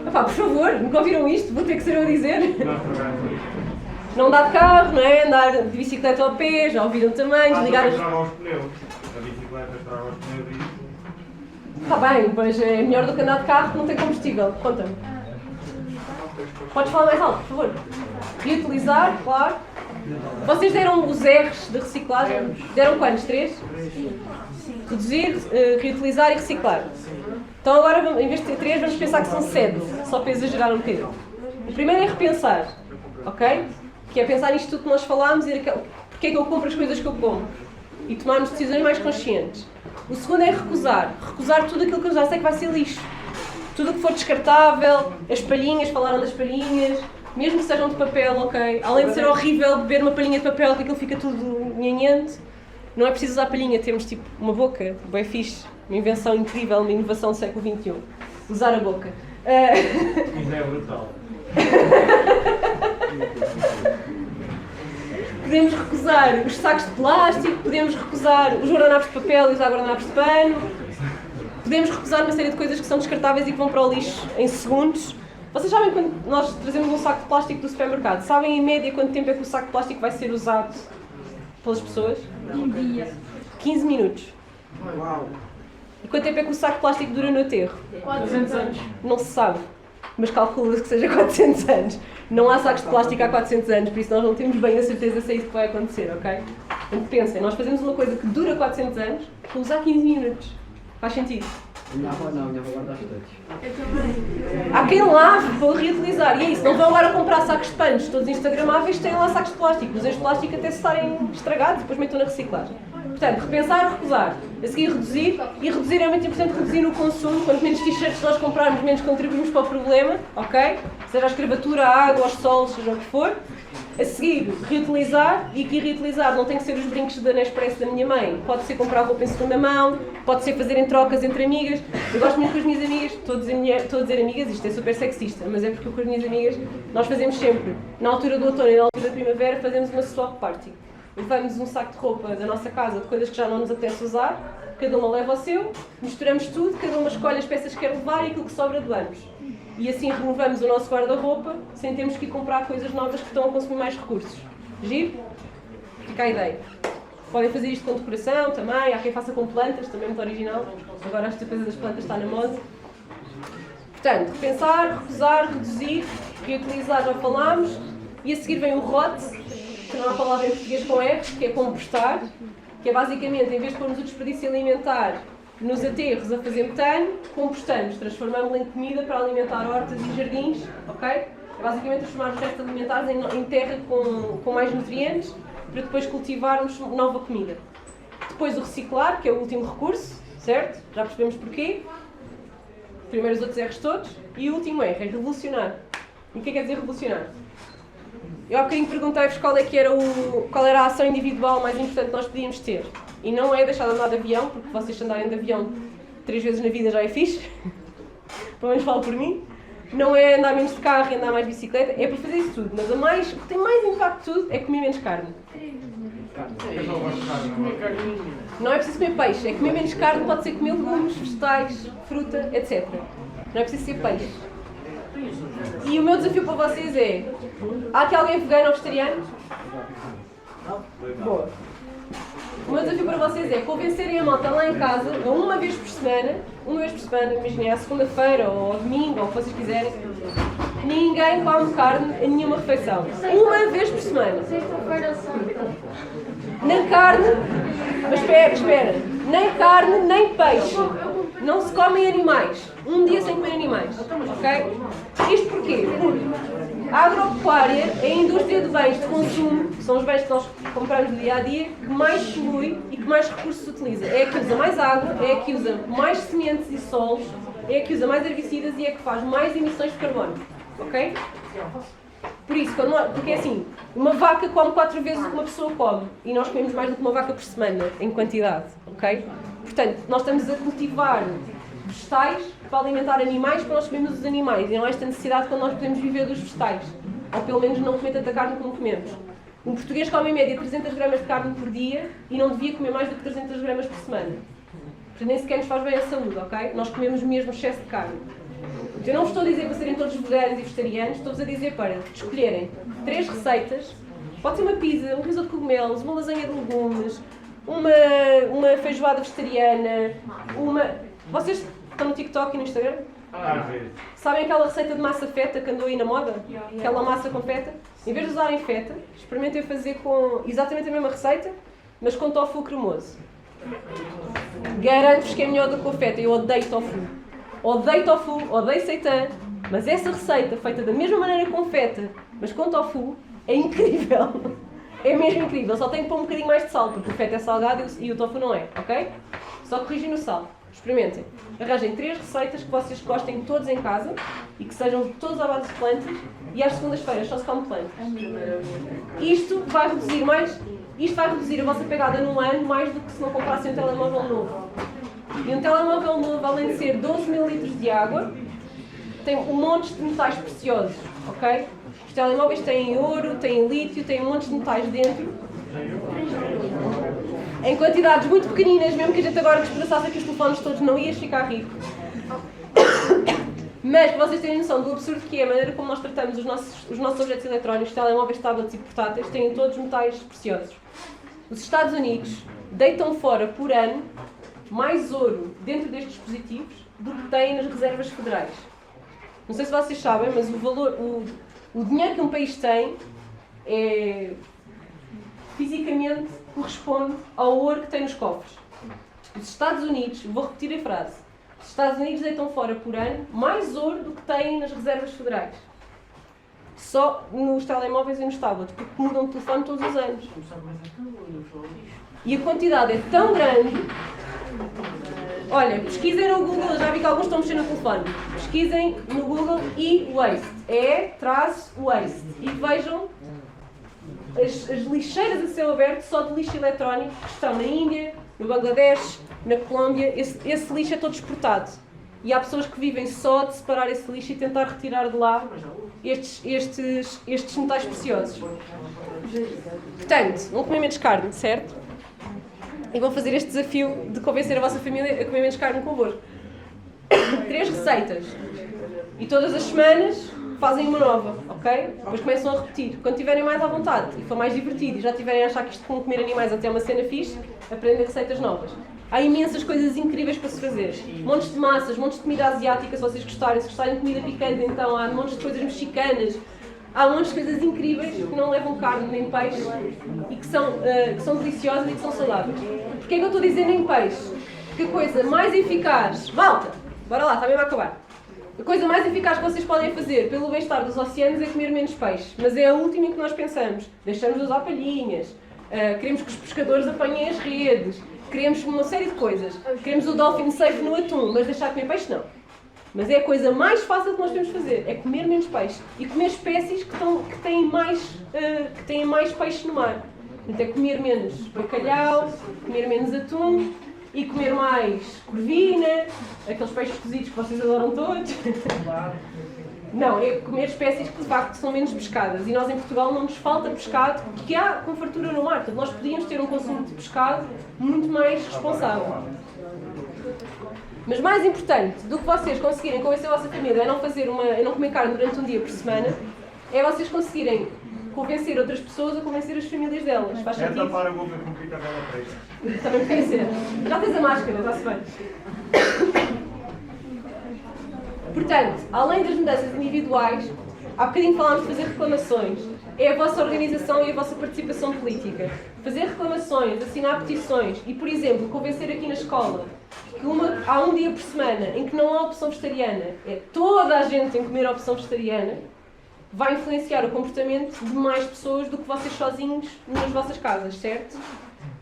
Epá, por favor, nunca ouviram isto? Vou ter que ser eu a dizer. Não andar de carro, não é? Andar de bicicleta ao pé, já ouviram também. Desligar as... Estragam os pneus. A bicicleta estraga os pneus e isso. Está bem, mas é melhor do que andar de carro que não tem combustível. Conta-me. Podes falar mais alto, por favor. Reutilizar, claro. Vocês deram os R's de reciclagem? Deram quantos? 3? Reduzir, reutilizar e reciclar. Então agora, em vez de ter 3, vamos pensar que são 7, só para exagerar um bocadinho. O primeiro é repensar, ok? Que é pensar nisto tudo que nós falámos e porque é que eu compro as coisas que eu compro. E tomarmos decisões mais conscientes. O segundo é recusar. Recusar tudo aquilo que eu já sei que vai ser lixo. Tudo o que for descartável, as palhinhas, falaram das palhinhas, mesmo que sejam de papel, ok? Além de ser horrível beber uma palhinha de papel, que aquilo fica tudo nhanhante, não é preciso usar palhinha, temos tipo uma boca, bem fixe, uma invenção incrível, uma inovação do século XXI. Usar a boca. Isso é brutal. Podemos recusar os sacos de plástico, podemos recusar os guardanapos de papel e usar guardanapos de pano, podemos recusar uma série de coisas que são descartáveis e que vão para o lixo em segundos. Vocês sabem quando nós trazemos um saco de plástico do supermercado, sabem em média quanto tempo é que o saco de plástico vai ser usado pelas pessoas? Um dia. 15 minutos. Uau! E quanto tempo é que o saco de plástico dura no aterro? 400 anos. Não se sabe, mas calcula-se que seja 400 anos. Não há sacos de plástico há 400 anos, por isso nós não temos bem a certeza se é isso que vai acontecer, ok? Então pensem, nós fazemos uma coisa que dura 400 anos para usar 15 minutos. Faz sentido? Minha avó não, minha avó guarda as todos. Eu também. Há quem lave para reutilizar. E é isso, não vão agora comprar sacos de panos todos instagramáveis, têm lá sacos de plástico. Usem os de plástico até se estarem estragados e depois metam na reciclagem. Portanto, repensar, recusar. A seguir, reduzir. E reduzir é muito importante, reduzir no consumo. Quanto menos t-shirts nós comprarmos, menos contribuímos para o problema. Ok? Seja a escravatura, a água, os solos, seja o que for. A seguir, reutilizar. E aqui reutilizar não tem que ser os brincos da Nespresso da minha mãe. Pode ser comprar roupa em segunda mão. Pode ser fazerem trocas entre amigas. Eu gosto muito com as minhas amigas. Estou a dizer amigas, isto é super sexista. Mas é porque com as minhas amigas nós fazemos sempre, na altura do outono e na altura da primavera, fazemos uma swap party. Levamos um saco de roupa da nossa casa, de coisas que já não nos apetece usar, cada uma leva o seu, misturamos tudo, cada uma escolhe as peças que quer levar e aquilo que sobra doamos. E assim renovamos o nosso guarda-roupa, sem termos que ir comprar coisas novas que estão a consumir mais recursos. Giro? Fica a ideia. Podem fazer isto com decoração também, há quem faça com plantas, também muito original. Agora esta coisa das plantas está na moda. Portanto, repensar, recusar, reduzir, reutilizar, já falámos. E a seguir vem o ROT, que não há palavra em português com R, que é compostar, que é basicamente, em vez de pormos o desperdício alimentar nos aterros a fazer metano, compostamos, transformamos-lo em comida para alimentar hortas e jardins, ok? É basicamente transformar os restos alimentares em terra com mais nutrientes, para depois cultivarmos nova comida. Depois o reciclar, que é o último recurso, certo? Já percebemos porquê. Primeiro os outros R's todos. E o último R é revolucionar. E o que é que quer dizer revolucionar? Eu há bocadinho perguntei-vos qual era a ação individual mais importante que nós podíamos ter. E não é deixar de andar de avião, porque vocês andarem de avião 3 vezes na vida já é fixe. Pelo menos falo por mim. Não é andar menos de carro e andar mais de bicicleta, é para fazer isso tudo. Mas o que tem mais impacto de tudo é comer menos carne. Eu só gosto de carne, Não é preciso comer peixe, é comer menos carne, pode ser comer legumes, vegetais, fruta, etc. Não é preciso ser peixe. E o meu desafio para vocês é, Há aqui alguém vegano ou vegetariano? Boa. O meu desafio para vocês é convencerem a malta lá em casa, uma vez por semana, imaginem, à segunda-feira ou ao domingo, ou o que vocês quiserem, ninguém come carne em nenhuma refeição. Uma vez por semana. Sexta-feira santa. Nem carne, mas espera, nem carne, nem peixe. Não se comem animais. Um dia sem comer animais, ok? Isto porquê? Porque a agropecuária é a indústria de bens de consumo, que são os bens que nós compramos no dia a dia, que mais polui e que mais recursos utiliza. É a que usa mais água, é a que usa mais sementes e solos, é a que usa mais herbicidas e é a que faz mais emissões de carbono, ok? Por isso, porque é assim, uma vaca come 4 vezes o que uma pessoa come e nós comemos mais do que uma vaca por semana, em quantidade, ok? Portanto, nós estamos a cultivar vegetais para alimentar animais para nós comermos os animais e não há esta necessidade quando nós podemos viver dos vegetais, ou pelo menos não comer tanta carne como comemos. Um português come em média 300 gramas de carne por dia e não devia comer mais do que 300 gramas por semana. Portanto, nem sequer nos faz bem à saúde, ok? Nós comemos mesmo excesso de carne. Eu não vos estou a dizer para serem todos veganos e vegetarianos, estou-vos a dizer para escolherem 3 receitas, pode ser uma pizza, um risoto de cogumelos, uma lasanha de legumes, uma feijoada vegetariana, Vocês estão no TikTok e no Instagram? Às vezes. Sabem aquela receita de massa feta que andou aí na moda? Aquela massa com feta? Em vez de usarem feta, experimentem fazer com exatamente a mesma receita, mas com tofu cremoso. Garanto-vos que é melhor do que com feta. Eu odeio tofu. Odeio seitan, mas essa receita feita da mesma maneira com feta, mas com tofu, é incrível. É mesmo incrível. Só tem que pôr um bocadinho mais de sal, porque o feta é salgado e o tofu não é, ok? Só corrigem no sal. Experimentem. Arranjem 3 receitas que vocês gostem todos em casa e que sejam todas à base de plantas e às segundas-feiras só se come plantas. Isto vai reduzir a vossa pegada num ano mais do que se não comprassem um telemóvel novo. E um telemóvel novo, além de ser 12 mil litros de água, tem um monte de metais preciosos, ok? Os telemóveis têm ouro, têm lítio, têm um monte de metais dentro. Em quantidades muito pequeninas, mesmo que a gente agora despedaçasse aqui os telefones todos, não ias ficar rico. Mas, para vocês terem noção do absurdo que é a maneira como nós tratamos os nossos objetos eletrónicos, telemóveis, tablets e portáteis, têm todos metais preciosos. Os Estados Unidos deitam fora, por ano, mais ouro dentro destes dispositivos do que têm nas reservas federais. Não sei se vocês sabem, mas o dinheiro que um país tem fisicamente corresponde ao ouro que tem nos cofres. Os Estados Unidos, vou repetir a frase, os Estados Unidos deitam fora por ano mais ouro do que têm nas reservas federais. Só nos telemóveis e nos tablets, porque mudam de telefone todos os anos. E a quantidade é tão grande. Olha, pesquisem no Google, já vi que alguns estão mexendo no telefone. Pesquisem no Google e-waste. E-waste. E vejam as lixeiras a céu aberto só de lixo eletrónico que estão na Índia, no Bangladesh, na Colômbia. Esse lixo é todo exportado. E há pessoas que vivem só de separar esse lixo e tentar retirar de lá estes metais preciosos. Portanto, vão comer menos carne, certo? E vão fazer este desafio de convencer a vossa família a comer menos carne convosco. 3 receitas. E todas as semanas fazem uma nova, ok? Depois começam a repetir. Quando tiverem mais à vontade e for mais divertido e já tiverem a achar que isto com comer animais até é uma cena fixe, aprendem receitas novas. Há imensas coisas incríveis para se fazer. Montes de massas, montes de comida asiática, se vocês gostarem. Se gostarem de comida picante, então há montes de coisas mexicanas. Há montes de coisas incríveis que não levam carne nem peixe e que são deliciosas e que são saudáveis. Porquê é que eu estou a dizer nem peixe? Porque a coisa mais eficaz... Malta! Bora lá, está mesmo a acabar. A coisa mais eficaz que vocês podem fazer pelo bem-estar dos oceanos é comer menos peixe. Mas é a última em que nós pensamos. Deixamos de usar palhinhas. Queremos que os pescadores apanhem as redes. Queremos uma série de coisas. Queremos o dolphin safe no atum, mas deixar de comer peixe não. Mas é a coisa mais fácil que nós podemos fazer, é comer menos peixe. E comer espécies que têm mais peixe no mar. Portanto, é comer menos bacalhau, comer menos atum e comer mais corvina, aqueles peixes cozidos que vocês adoram todos. Não, é comer espécies que de facto são menos pescadas. E nós em Portugal não nos falta pescado, que há com fartura no mar. Portanto, nós podíamos ter um consumo de pescado muito mais responsável. Mas mais importante do que vocês conseguirem convencer a vossa família a não comer carne durante um dia por semana, é vocês conseguirem convencer outras pessoas a convencer as famílias delas. Faz É sentido? tapar a boca com fita bela preta. Também podia ser. Já tens a máscara, está-se bem. Portanto, além das mudanças individuais, há bocadinho falámos de fazer reclamações. É a vossa organização e a vossa participação política. Fazer reclamações, assinar petições e, por exemplo, convencer aqui na escola que há um dia por semana em que não há opção vegetariana, toda a gente tem que comer a opção vegetariana, vai influenciar o comportamento de mais pessoas do que vocês sozinhos nas vossas casas, certo?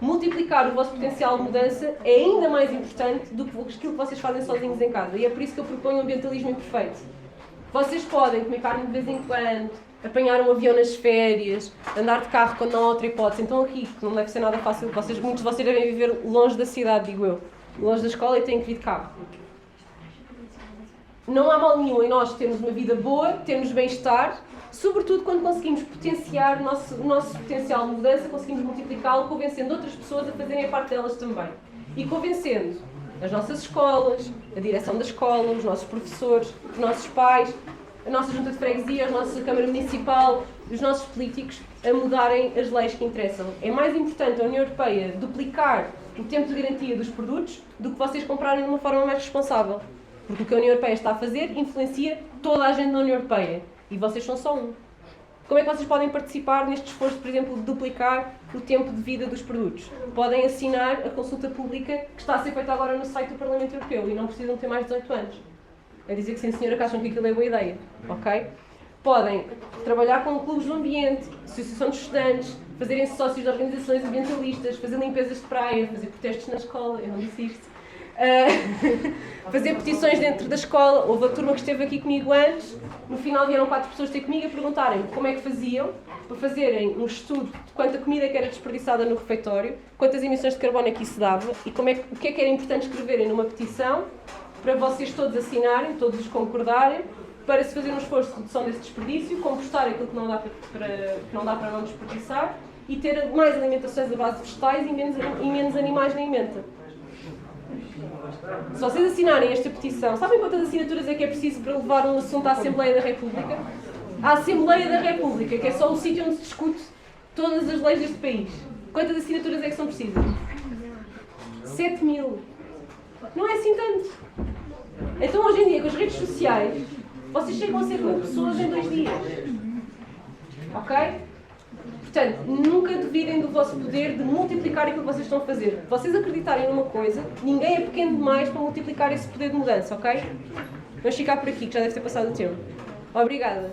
Multiplicar o vosso potencial de mudança é ainda mais importante do que aquilo que vocês fazem sozinhos em casa. E é por isso que eu proponho o ambientalismo imperfeito. Vocês podem comer carne de vez em quando, apanhar um avião nas férias, andar de carro quando não há outra hipótese. Então aqui, que não deve ser nada fácil, muitos de vocês devem viver longe da cidade, digo eu. Longe da escola e têm que vir de carro. Não há mal nenhum em nós termos uma vida boa, termos bem-estar, sobretudo quando conseguimos potenciar o nosso potencial de mudança, conseguimos multiplicá-lo, convencendo outras pessoas a fazerem a parte delas também. E convencendo as nossas escolas, a direção da escola, os nossos professores, os nossos pais, a nossa junta de freguesia, a nossa Câmara Municipal, os nossos políticos a mudarem as leis que interessam. É mais importante a União Europeia duplicar o tempo de garantia dos produtos do que vocês comprarem de uma forma mais responsável. Porque o que a União Europeia está a fazer influencia toda a gente da União Europeia. E vocês são só um. Como é que vocês podem participar neste esforço, por exemplo, de duplicar o tempo de vida dos produtos? Podem assinar a consulta pública que está a ser feita agora no site do Parlamento Europeu e não precisam ter mais de 18 anos. É dizer que sim, senhora, que acham que aquilo é boa ideia. Ok? Podem trabalhar com clubes do ambiente, associação de estudantes, fazerem-se sócios de organizações ambientalistas, fazer limpezas de praia, fazer protestos na escola, eu não disse isto. Fazer petições dentro da escola. Houve a turma que esteve aqui comigo antes, no final vieram 4 pessoas ter comigo a perguntarem como é que faziam para fazerem um estudo de quanta comida que era desperdiçada no refeitório, quantas emissões de carbono é que isso dava e o que é que era importante escreverem numa petição para vocês todos assinarem, todos concordarem, para se fazer um esforço de redução desse desperdício, compostar aquilo que não dá para não desperdiçar e ter mais alimentações à base de vegetais e menos animais na alimenta. Se vocês assinarem esta petição, sabem quantas assinaturas é que é preciso para levar um assunto à Assembleia da República? A Assembleia da República, que é só o sítio onde se discute todas as leis deste país. Quantas assinaturas é que são precisas? 7.000. Não é assim tanto. Então hoje em dia, com as redes sociais, vocês chegam a ser 1.000 pessoas em 2 dias. Ok? Portanto, nunca duvidem do vosso poder de multiplicar aquilo que vocês estão a fazer. Se vocês acreditarem numa coisa, ninguém é pequeno demais para multiplicar esse poder de mudança, ok? Vamos ficar por aqui, que já deve ter passado o tempo. Obrigada.